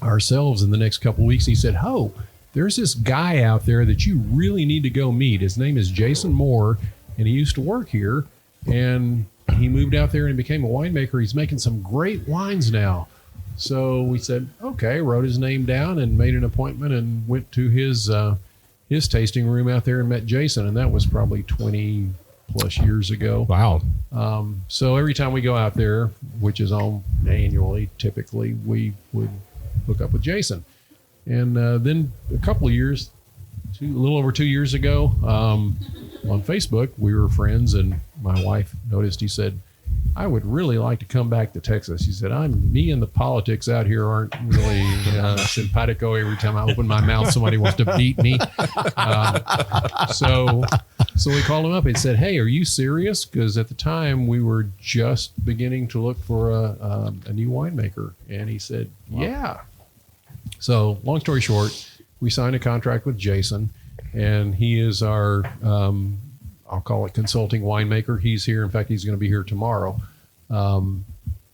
ourselves in the next couple of weeks. He said, "Oh, there's this guy out there that you really need to go meet. His name is Jason Moore, and he used to work here, and he moved out there and became a winemaker. He's making some great wines now." So we said, okay, wrote his name down and made an appointment and went to his tasting room out there and met Jason. And that was probably 20 plus years ago. Wow. So every time we go out there, which is annually, typically, we would hook up with Jason. And then a couple of years, a little over 2 years ago, on Facebook, we were friends, and my wife noticed. He said, "I would really like to come back to Texas." He said, me and the politics out here aren't really simpatico. Every time I open my mouth, somebody wants to beat me. So we called him up and said, "Hey, are you serious?" Because at the time we were just beginning to look for a new winemaker. And he said, "Yeah." So long story short, we signed a contract with Jason, and he is our, I'll call it consulting winemaker. He's here. In fact, he's going to be here tomorrow.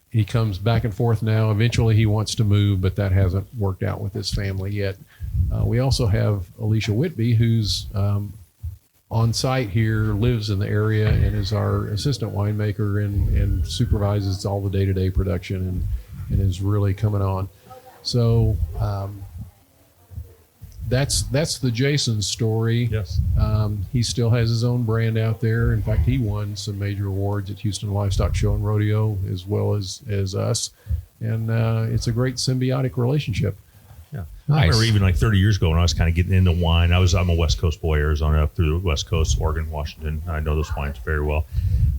He comes back and forth now. Eventually he wants to move, but that hasn't worked out with his family yet. We also have Alicia Whitby, who's on site here, lives in the area, and is our assistant winemaker and supervises all the day-to-day production and is really coming on. So that's the Jason story. Yes. He still has his own brand out there. In fact, he won some major awards at Houston Livestock Show and Rodeo, as well as us. And it's a great symbiotic relationship. Yeah. I remember Nice. even like 30 years ago when I was kind of getting into wine. I'm a West Coast boy, Arizona up through the West Coast, Oregon, Washington. I know those wines very well.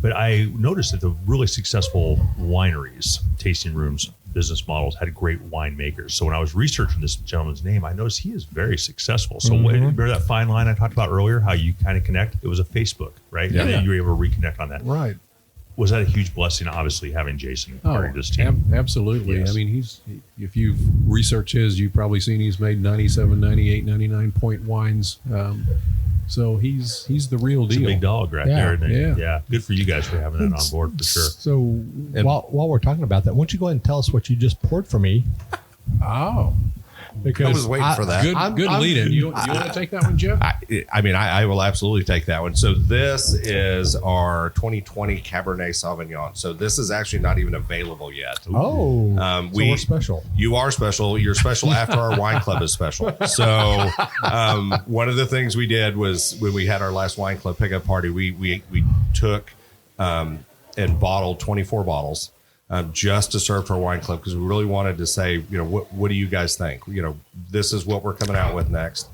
But I noticed that the really successful wineries, tasting rooms, business models had great winemakers. So when I was researching this gentleman's name, I noticed he is very successful. So remember that fine line I talked about earlier, how you kind of connect? It was a Facebook, right? Yeah. And you were able to reconnect on that. Right. Was that a huge blessing, obviously, having Jason part of this team? Absolutely. Yes. I mean, if you've researched his, you've probably seen he's made 97, 98, 99 point wines. So he's the real It's deal. a big dog right Yeah. there. Isn't it? Yeah. Good for you guys for having that on board for sure. So while we're talking about that, why don't you go ahead and tell us what you just poured for me? Oh, Because I was waiting for that. good lead-in. You want to take that one, Jeff? I will absolutely take that one. So this is our 2020 Cabernet Sauvignon. So this is actually not even available yet. Oh, so we- we're special. You are special. You're special after our wine club is special. So one of the things we did was when we had our last wine club pickup party, we took and bottled 24 bottles just to serve to our wine club because we really wanted to say, what do you guys think? This is what we're coming out with next.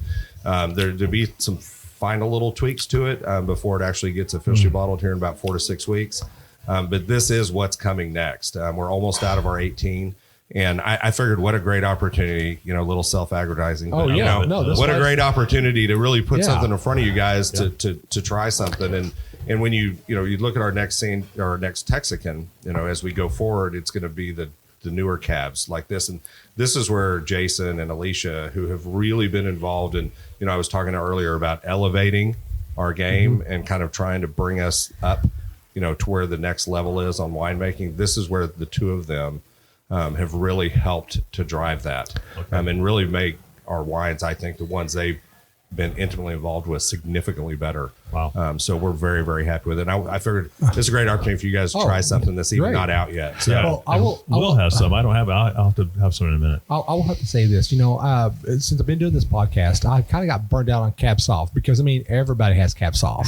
There'll be some final little tweaks to it before it actually gets officially bottled here in about 4 to 6 weeks. But this is what's coming next. We're almost out of our 18. And I figured what a great opportunity, a little self-aggrandizing. Oh, yeah. No, that's what a why- great opportunity to really put Yeah. something in front of you guys to try something. And when you look at our next scene, or our next Texican, as we go forward, it's going to be the newer cabs like this. And this is where Jason and Alicia, who have really been involved in, I was talking earlier about elevating our game and kind of trying to bring us up, to where the next level is on winemaking. This is where the two of them have really helped to drive that and really make our wines, I think, the ones they've been intimately involved with, significantly better. Wow. So we're very, very happy with it. And I figured this is a great opportunity for you guys to try something that's even great. not out yet. So Well, I will We'll have some. I don't have it. I'll have to have some in a minute. I will have to say this. Since I've been doing this podcast, I've kind of got burned out on Cab Sauv because everybody has Cab Sauv,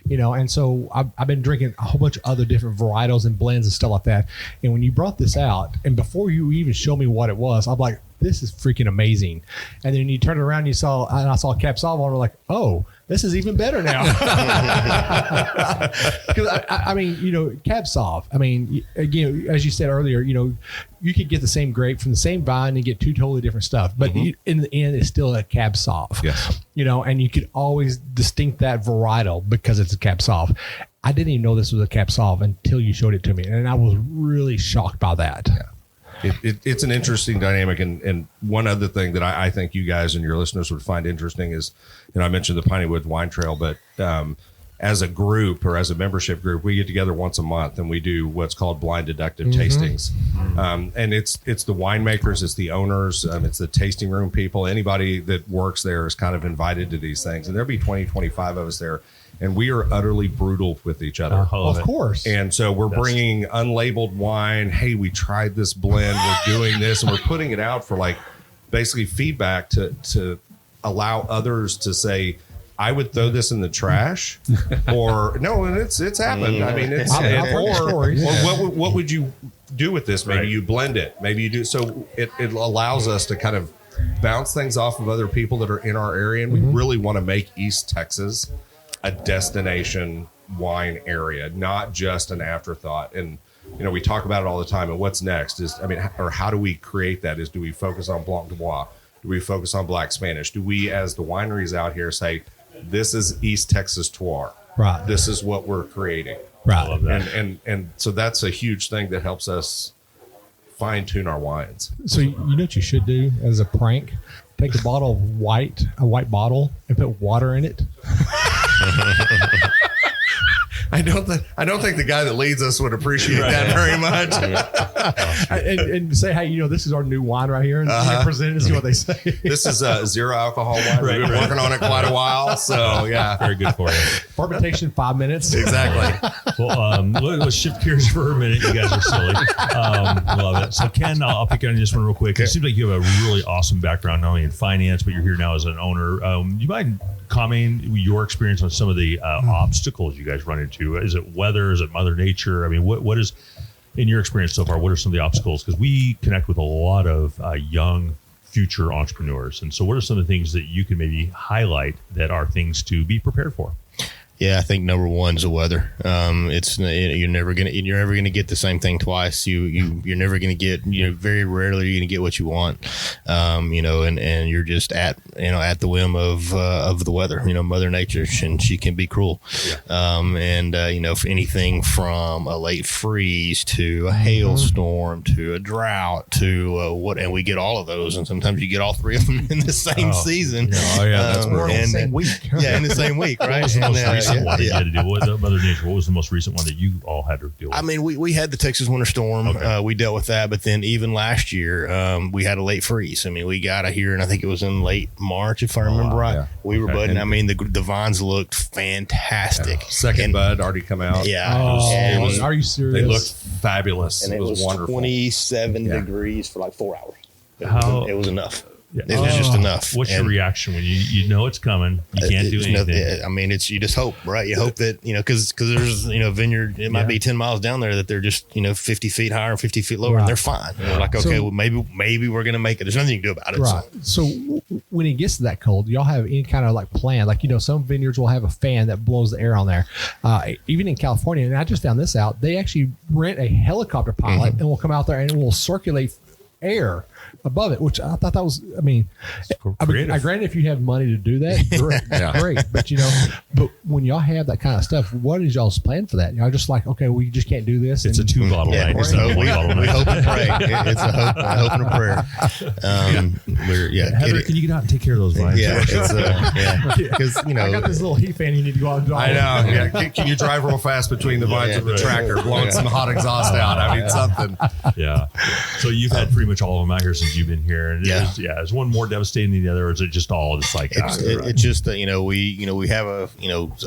and so I've been drinking a whole bunch of other different varietals and blends and stuff like that. And when you brought this out, and before you even showed me what it was, I'm like, this is freaking amazing. And then you turn it around, and I saw Cab Sauv, and we're like, oh, this is even better now. Because Cab Sauv. Again, as you said earlier, you could get the same grape from the same vine and get two totally different stuff, but in the end, it's still a Cab Sauv. Yes. And you could always distinct that varietal because it's a Cab Sauv. I didn't even know this was a Cab Sauv until you showed it to me, and I was really shocked by that. Yeah. It's an interesting dynamic. And one other thing that I think you guys and your listeners would find interesting is, I mentioned the Piney Woods Wine Trail, but as a group or as a membership group, we get together once a month and we do what's called blind deductive tastings. And it's the winemakers, it's the owners, it's the tasting room people. Anybody that works there is kind of invited to these things. And there'll be 20, 25 of us there. And we are utterly brutal with each other. Of course. And so we're bringing unlabeled wine. Hey, we tried this blend. We're doing this, and we're putting it out for basically feedback to allow others to say, I would throw this in the trash, or no, and it's happened. I mean, it's I've heard stories. or what would you do with this? Maybe you blend it. Maybe you do. So it allows us to kind of bounce things off of other people that are in our area, and we really want to make East Texas a destination wine area, not just an afterthought. And, we talk about it all the time. And what's next or how do we create that? Do we focus on Blanc de Bois? Do we focus on Black Spanish? Do we, as the wineries out here, say, this is East Texas terroir? Right. This is what we're creating. Right. I love that. And so that's a huge thing that helps us fine tune our wines. So you know what you should do as a prank? Take a bottle of a white bottle, and put water in it. I don't think the guy that leads us would appreciate that very much. and say, hey, this is our new wine right here, and present it and see what they say. This is a zero alcohol wine. We've been working on it quite a while, so yeah, Very good for you. Fermentation 5 minutes. exactly. Well, let's shift gears for a minute. You guys are silly. Love it. So, Ken, I'll pick on this one real quick. It seems like you have a really awesome background, not only in finance, but you're here now as an owner. Do you mind commenting your experience on some of the obstacles you guys run into? Is it weather? Is it Mother Nature? I mean, what is, in your experience so far, what are some of the obstacles? Because we connect with a lot of young future entrepreneurs. And so what are some of the things that you can maybe highlight that are things to be prepared for? Yeah, I think number one is the weather. You're never gonna get the same thing twice. You're never gonna get, very rarely you're gonna get what you want. And you're just at the whim of the weather. Mother Nature, and she can be cruel. Yeah. For anything from a late freeze to a hailstorm to a drought to and we get all of those, and sometimes you get all three of them in the same season. That's in the same week. In the same week, right? What was the most recent one that you had to deal with? Mother Nature, what was the most recent one that you all had to deal with? I mean, we had the Texas winter storm. Okay. We dealt with that, but then even last year, we had a late freeze. I mean, we got it here, and I think it was in late March, if I remember right. Yeah. We were budding. I mean, the vines looked fantastic. Second bud already come out. Yeah. Are you serious? They looked fabulous. And it was wonderful. 27 degrees for like 4 hours. It was enough. Yeah. It was just enough. What's your reaction when you know it's coming? You can't do anything. I mean, you just hope, right? You hope that, because there's, vineyard, it might be 10 miles down there that they're just, 50 feet higher, 50 feet lower, and they're fine. We're like, okay, well, maybe we're going to make it. There's nothing you can do about it. Right. So when it gets to that cold, y'all have any kind of like plan? Like, some vineyards will have a fan that blows the air on there. Even in California, and I just found this out, they actually rent a helicopter pilot and will come out there and will circulate air above it, which I thought that was, granted, if you have money to do that, great. But, but when y'all have that kind of stuff, what is y'all's plan for that? Y'all just like, okay, we just can't do this. It's a 2-bottle night. We hope and pray. It's a hope and a prayer. Heather, can you get out and take care of those vines? Because, I got this little heat fan you need to go out and I know. Yeah. Can you drive real fast between the vines of the tractor, blowing some hot exhaust out? I mean, something. Yeah. So you've had pretty much all of them out here since you've been here, and is one more devastating than the other, or is it just all just like it's just that we have a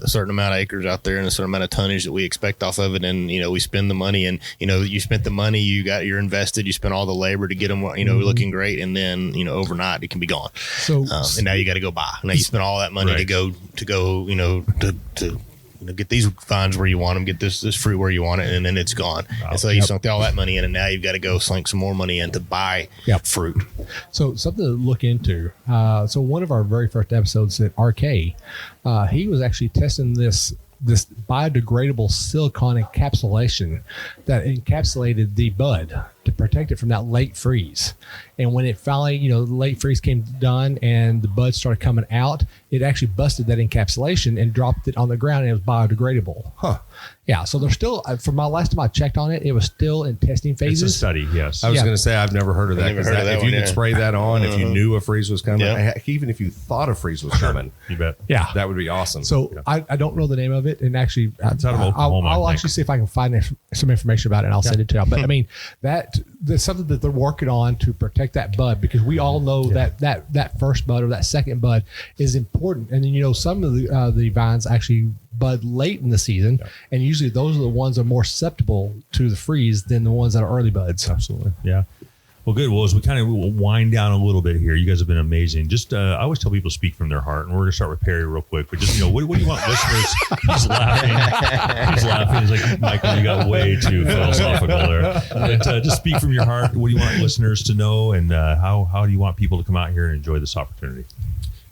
certain amount of acres out there and a certain amount of tonnage that we expect off of it, and we spend the money, and you spent the money, you're invested, you spent all the labor to get them looking great, and then overnight it can be gone. So and now you got to go buy. Now you spend all that money to go get these vines where you want them, get this fruit where you want it, and then it's gone. And so you sunk all that money in, and now you've got to go sink some more money in to buy fruit. So something to look into. So one of our very first episodes at RK, he was actually testing this biodegradable silicone encapsulation that encapsulated the bud to protect it from that late freeze. And when it finally, the late freeze came done and the buds started coming out, it actually busted that encapsulation and dropped it on the ground, and it was biodegradable. Huh. Yeah. So they're still, from my last time I checked on it, it was still in testing phases. It's a study, yes. I was going to say, I've never heard of that. If you could spray that on, if you knew a freeze was coming, even if you thought a freeze was coming, you bet. Yeah. That would be awesome. So I don't know the name of it. And actually, it's out of Oklahoma, I'll actually see if I can find some information about it, and I'll send it to you. But I mean, that's something that they're working on to protect that bud, because we all know that first bud or that second bud is important. And then, some of the vines actually bud late in the season, and usually those are the ones that are more susceptible to the freeze than the ones that are early buds. Absolutely. Yeah. Well, good. Well, as we kind of wind down a little bit here, you guys have been amazing. Just, I always tell people to speak from their heart, and we're going to start with Perry real quick. But just, what do you want listeners? He's laughing. He's laughing. He's like, Michael, you got way too philosophical there. But just speak from your heart. What do you want listeners to know, and how do you want people to come out here and enjoy this opportunity?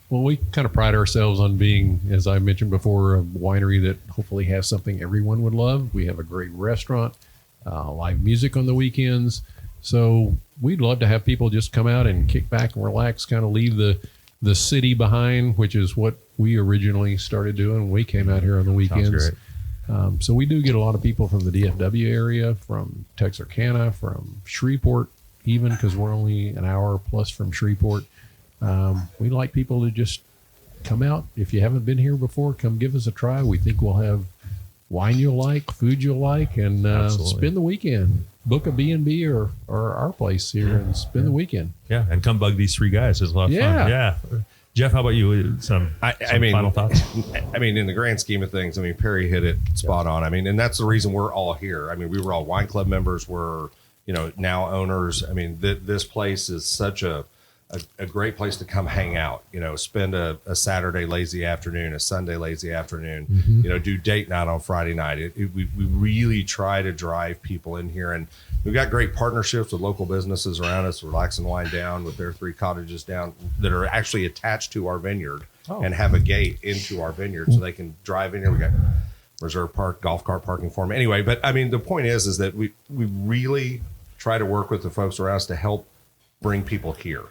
Well, we kind of pride ourselves on being, as I mentioned before, a winery that hopefully has something everyone would love. We have a great restaurant, live music on the weekends. So we'd love to have people just come out and kick back and relax, kind of leave the city behind, which is what we originally started doing when we came out here on the weekends. Sounds great. So we do get a lot of people from the DFW area, from Texarkana, from Shreveport, even, because we're only an hour plus from Shreveport. We like people to just come out. If you haven't been here before, come give us a try. We think we'll have wine you'll like, food you'll like, and spend the weekend. Book a B&B or our place here and spend the weekend. Yeah, and come bug these three guys. It's a lot of fun. Yeah. Jeff, how about you? Some final thoughts? I mean, in the grand scheme of things, Perry hit it spot on. And that's the reason we're all here. We were all wine club members. We're, now owners. This place is such a great place to come hang out, spend a Saturday lazy afternoon, a Sunday lazy afternoon, do date night on Friday night. We really try to drive people in here. And we've got great partnerships with local businesses around us. Relax and Wine Down with their 3 cottages down that are actually attached to our vineyard and have a gate into our vineyard so they can drive in here. We got reserve park, golf cart parking for them. Anyway, but I mean, the point is that we really try to work with the folks around us to help bring people here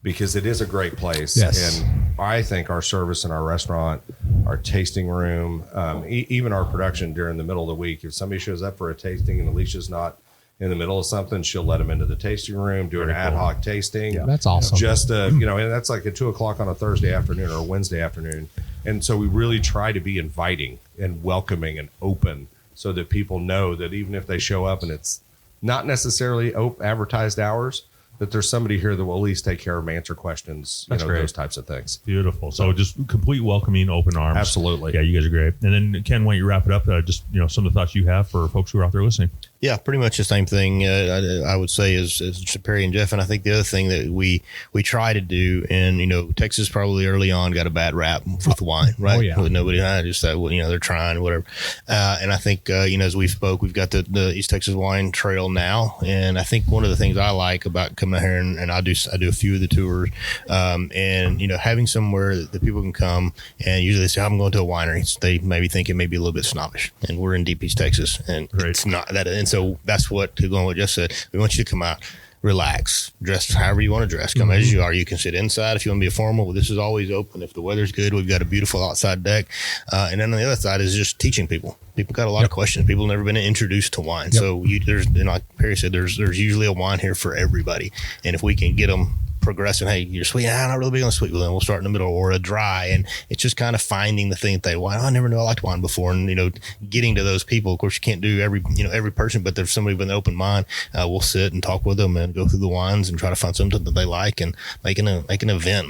because it is a great place. Yes. And I think our service in our restaurant, our tasting room, even our production during the middle of the week, if somebody shows up for a tasting and Alicia's not in the middle of something, she'll let them into the tasting room, do an ad hoc tasting. Yeah, that's awesome. Just, and that's like at 2:00 on a Thursday afternoon or a Wednesday afternoon. And so we really try to be inviting and welcoming and open so that people know that even if they show up and it's not necessarily advertised hours, that there's somebody here that will at least take care of them, answer questions, those types of things. Beautiful. So just complete welcoming, open arms. Absolutely. Yeah, you guys are great. And then Ken, why don't you wrap it up? Just some of the thoughts you have for folks who are out there listening. Yeah, pretty much the same thing. I would say as Perry and Jeff, and I think the other thing that we try to do, and Texas probably early on got a bad rap with wine, right? Oh, yeah. With nobody, just that they're trying whatever. And I think as we spoke, we've got the East Texas Wine Trail now, and I think one of the things I like about coming out here, and I do a few of the tours, and having somewhere that people can come, and usually they say I'm going to a winery. So they maybe think it may be a little bit snobbish, and we're in Deep East Texas, and it's not that. And so that's what, to go on what Jeff said, we want you to come out, relax, dress however you want to dress, come as you are. You can sit inside if you want to be a formal. Well, this is always open. If the weather's good, we've got a beautiful outside deck. And then on the other side is just teaching people. People got a lot of questions. People have never been introduced to wine. So like Perry said, there's usually a wine here for everybody. And if we can get them progressing, hey, you're sweet, I'm not really big on sweet, well then we'll start in the middle, or a dry, and it's just kind of finding the thing that they want. I never knew I liked wine before, and getting to those people. Of course, you can't do every person, but there's somebody with an open mind. We'll sit and talk with them and go through the wines and try to find something that they like and make an event.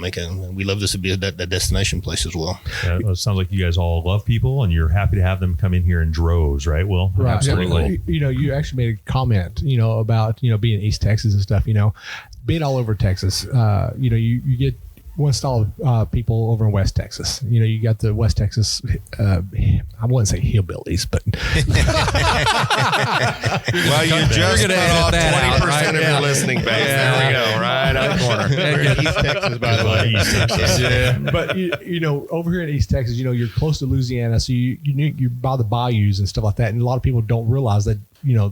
We love this to be a destination place as well. Yeah, it sounds like you guys all love people, and you're happy to have them come in here in droves, right? Well, right. absolutely. You actually made a comment, about being in East Texas and stuff. Being all over Texas, you get one style of people over in West Texas. You got the West Texas, I wouldn't say hillbillies, but. Well, you just cut off 20% of your listening base. Yeah. There we go, right on the corner. East Texas, by the way. East Texas. Yeah. But, over here in East Texas, you're close to Louisiana, so you're by the bayous and stuff like that. And a lot of people don't realize that,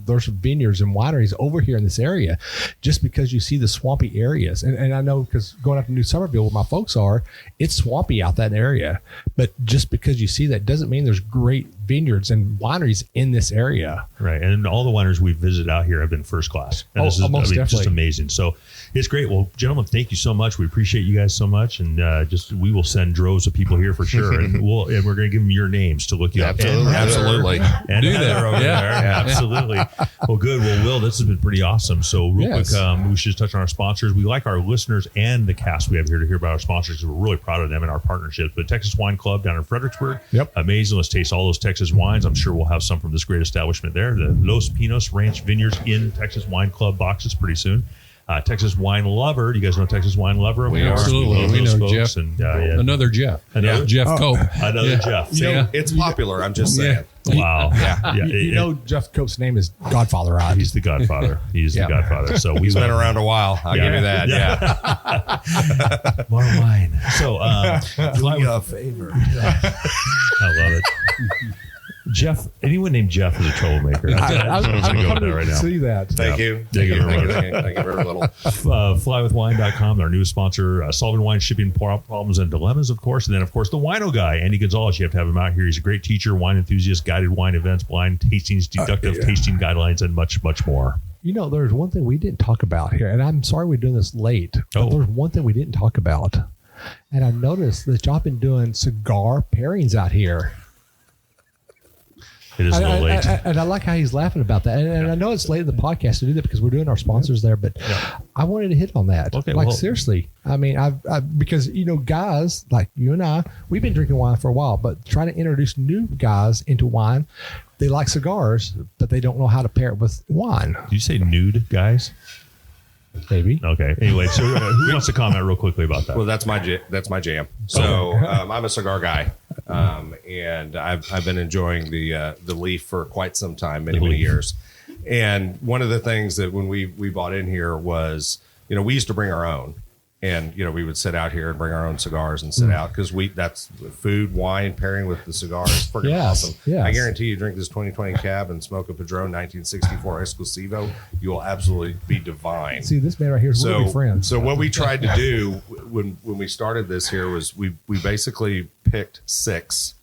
there's some vineyards and wineries over here in this area just because you see the swampy areas. And I know because going up to New Summerville where my folks are, it's swampy out that area. But just because you see that doesn't mean there's great vineyards and wineries in this area. Right. And all the wineries we've visited out here have been first class. And this is most definitely. Just amazing. So it's great. Well, gentlemen, thank you so much. We appreciate you guys so much. And we will send droves of people here for sure. and we're going to give them your names to look you up. Absolutely. And Do that. Heather over Yeah. there. Absolutely. Well, good. Well, Will, this has been pretty awesome. So real quick, we should just touch on our sponsors. We like our listeners and the cast we have here to hear about our sponsors because we're really proud of them and our partnerships. But Texas Wine Club down in Fredericksburg. Yep. Amazing. Let's taste all those Texas wines. I'm sure we'll have some from this great establishment there. The Los Pinos Ranch Vineyards in Texas Wine Club boxes pretty soon. Texas Wine Lover. Do you guys know Texas Wine Lover? We absolutely. We know Jeff. And, Another Jeff. Another Jeff Cope. Another Jeff. It's popular. I'm just saying. Wow. Yeah. Jeff Cope's name is Godfather, right? He's the Godfather. He's the Godfather. So He's been around a while. I'll give you that. Yeah. More wine. So, Do me a favor. I love it. Jeff, anyone named Jeff is a troublemaker. I'm going to go with that right now. See that. Thank you. Thank you. Thank you very little. Flywithwine.com, our newest sponsor, solving wine shipping problems and dilemmas, of course. And then, of course, the Wino Guy, Andy Gonzalez. You have to have him out here. He's a great teacher, wine enthusiast, guided wine events, blind tastings, deductive tasting guidelines, and much, much more. There's one thing we didn't talk about here, and I'm sorry we're doing this late, but there's one thing we didn't talk about. And I noticed that y'all been doing cigar pairings out here. It is a little late. And I like how he's laughing about that. And I know it's late in the podcast to do that because we're doing our sponsors there, but I wanted to hit on that. Okay, seriously. I mean, because, guys like you and I, we've been drinking wine for a while, but trying to introduce new guys into wine, they like cigars, but they don't know how to pair it with wine. Did you say nude, guys? Maybe. Okay. Anyway, so who wants to comment real quickly about that? Well, that's my jam. So I'm a cigar guy, and I've been enjoying the Leaf for quite some time, many years. And one of the things that when we bought in here was, we used to bring our own. And, we would sit out here and bring our own cigars and sit out because that's food, wine pairing with the cigars. Freaking awesome. Yes. I guarantee you drink this 2020 cab and smoke a Padron 1964 Exclusivo. You will absolutely be divine. See, this man right here is really friends. So what we tried to do when we started this here was we basically picked 6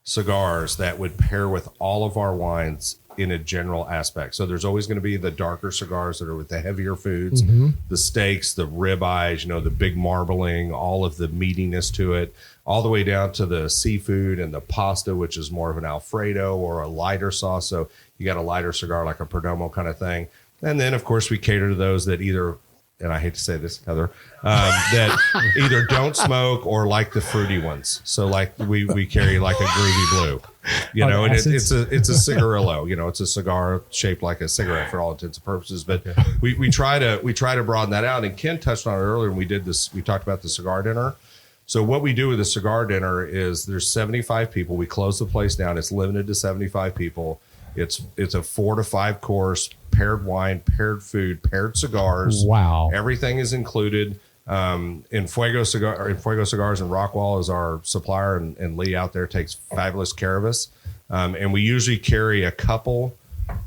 cigars that would pair with all of our wines in a general aspect. So there's always going to be the darker cigars that are with the heavier foods, the steaks, the ribeyes, the big marbling, all of the meatiness to it, all the way down to the seafood and the pasta, which is more of an Alfredo or a lighter sauce. So you got a lighter cigar like a Perdomo kind of thing. And then, of course, we cater to those that either, and I hate to say this, Heather, that either don't smoke or like the fruity ones. So like we carry like a Groovy Blue, and it's a cigarillo, it's a cigar shaped like a cigarette for all intents and purposes. But we try to broaden that out. And Ken touched on it earlier when we did this. We talked about the cigar dinner. So what we do with the cigar dinner is there's 75 people. We close the place down. It's limited to 75 people. It's a 4 to 5 course, paired wine, paired food, paired cigars. Wow. Everything is included. In Fuego Cigars and Rockwall is our supplier, and Lee out there takes fabulous care of us. And we usually carry a couple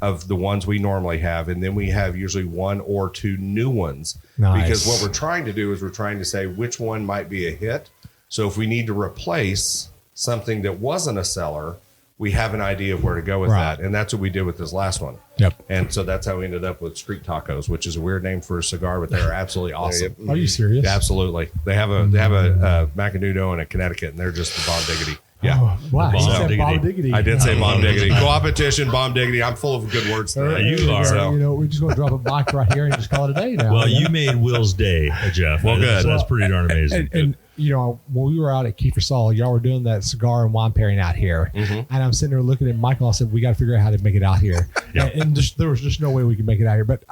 of the ones we normally have, and then we have usually 1 or 2 new ones. Nice. Because what we're trying to do is we're trying to say which one might be a hit. So if we need to replace something that wasn't a seller, we have an idea of where to go with that. And that's what we did with this last one. Yep. And so that's how we ended up with Street Tacos, which is a weird name for a cigar, but they're absolutely awesome. Are you serious? Yeah, absolutely. They have a Macanudo and a Connecticut, and they're just the bomb diggity. Yeah. Oh, wow. He Bomb said diggity. bomb diggity. I did say bomb diggity. Co-opetition, bomb diggity. I'm full of good words today. You are. So, we're just going to drop a mic right here and just call it a day now. Well, you made Will's day, Jeff. Well, good. That's pretty darn amazing. And when we were out at Kiefer Saul, y'all were doing that cigar and wine pairing out here. And I'm sitting there looking at Michael. I said, we got to figure out how to make it out here. Yeah. And there was just no way we could make it out here. But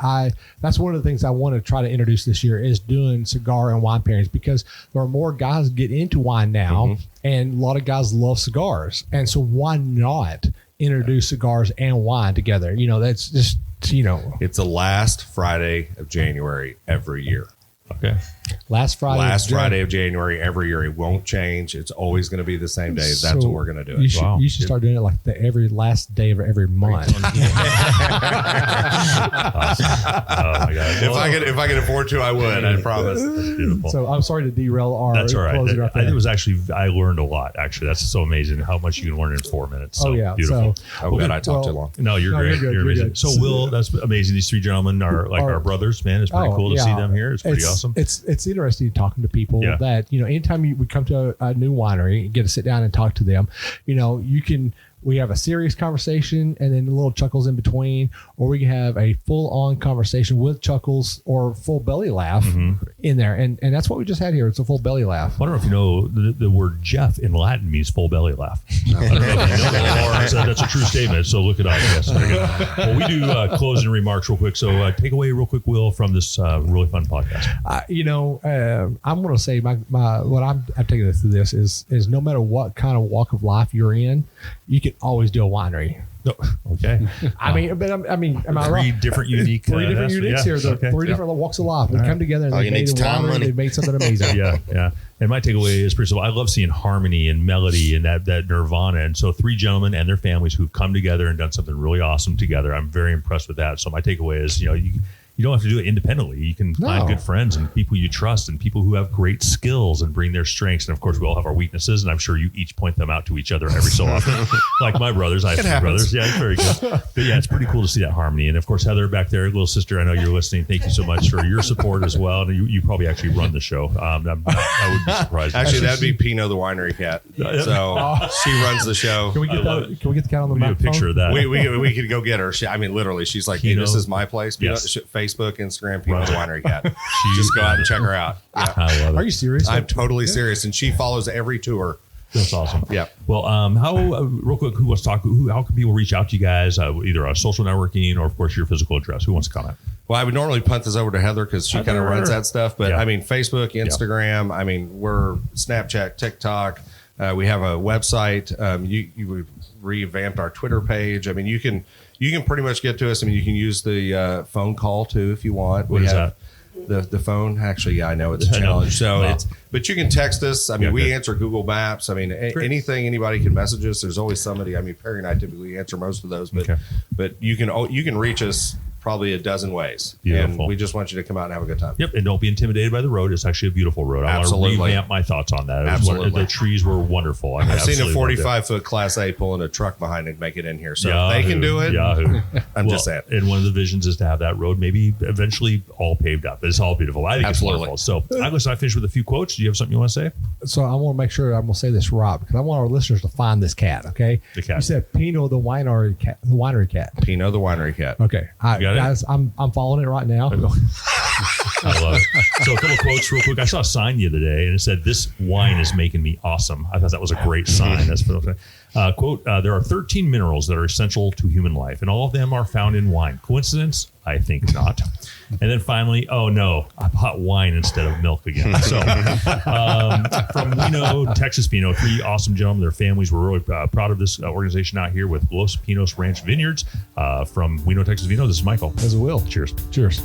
that's one of the things I want to try to introduce this year is doing cigar and wine pairings, because there are more guys get into wine now, and a lot of guys love cigars. And so why not introduce cigars and wine together? That's just, it's the last Friday of January every year. Okay. Last Friday of January every year. It won't change. It's always going to be the same day. That's what we're going to do. You should start doing it like every last day of every month. Oh my God. If I could afford to, I would. I promise. That's beautiful. So I'm sorry to derail our That's all right. closing right there. I learned a lot, actually. That's so amazing how much you can learn in 4 minutes. So Oh, yeah. beautiful. I'm glad I talked too long. No, you're great. You're good. You're amazing. You're good. So Will, that's amazing. These 3 gentlemen are like our brothers, man. It's pretty cool to see them here. It's pretty awesome. It's interesting talking to people that, anytime we come to a new winery and get to sit down and talk to them, we have a serious conversation and then little chuckles in between, or we can have a full-on conversation with chuckles or full belly laugh in there. And that's what we just had here. It's a full belly laugh. I don't know if you know the word Jeff in Latin means full belly laugh. I don't know if you know that. That's a true statement. So look it up. Yes. Very good. Well, we do closing remarks real quick. So take away real quick, Will, from this really fun podcast. I'm going to say my what I'm taking us through this is no matter what kind of walk of life you're in, you can always do a winery. No. Okay. Am I right? Three different unique uniques here. The okay. 3 different walks of life. We come together and they made a winery. They made something amazing. Yeah. And my takeaway is pretty simple. I love seeing harmony and melody and that nirvana. And so 3 gentlemen and their families who've come together and done something really awesome together. I'm very impressed with that. So my takeaway is, you don't have to do it independently. You can find good friends and people you trust and people who have great skills and bring their strengths. And of course, we all have our weaknesses, and I'm sure you each point them out to each other every so often. Like my brothers, I have 2 brothers. Yeah, it's very good. But yeah, it's pretty cool to see that harmony. And of course, Heather back there, little sister, I know you're listening. Thank you so much for your support as well. And you probably actually run the show. I would be surprised. Actually, that'd be Pino the winery cat. So she runs the show. Can we get the cat on the microphone? A picture of that. We could go get her. Literally, she's like, hey, this is my place. Yes. Facebook, Instagram, Pino the winery cat. Just go out and check her out. Yeah. I love it. Are you serious? I'm totally serious, and she follows every tour. That's awesome. Yeah. Well, real quick, who wants to talk? How can people reach out to you guys, either on social networking or, of course, your physical address? Who wants to comment? Well, I would normally punt this over to Heather because she kind of runs that stuff. But Facebook, Instagram. We're Snapchat, TikTok. We have a website. We revamped our Twitter page. You you can pretty much get to us. I mean, you can use the phone call too if you want. What is that? The phone, actually, yeah, I know it's a challenge. So but you can text us. I mean, we answer Google Maps. I mean, anything anybody can message us. There's always somebody. I mean, Perry and I typically answer most of those, but you can reach us probably a dozen ways. Beautiful. And we just want you to come out and have a good time. Yep, and don't be intimidated by the road. It's actually a beautiful road. I want to revamp my thoughts on that. The trees were wonderful. I mean, I've seen a 45-foot Class A pulling a truck behind it and make it in here. So if they can do it. Yahoo. I'm just saying. And one of the visions is to have that road maybe eventually all paved up. It's all beautiful. I think it's wonderful. So I'm going to finish with a few quotes. Do you have something you want to say? So I want to make sure I'm going to say this right because I want our listeners to find this cat. Okay. The cat. You said Pino the winery cat. The winery cat. Pino the winery cat. Okay. All right, got guys. I'm following it right now. I love it. So a couple quotes real quick. I saw a sign the other day and it said, "This wine is making me awesome." I thought that was a great sign. That's quote, "There are 13 minerals that are essential to human life, and all of them are found in wine. Coincidence? I think not." And then finally, "Oh no, I bought wine instead of milk again." So from Wino, Texas Pino, 3 awesome gentlemen, their families. We're really proud of this organization out here with Los Pinos Ranch Vineyards. From Wino, Texas Vino, this is Michael. As a will. Cheers. Cheers.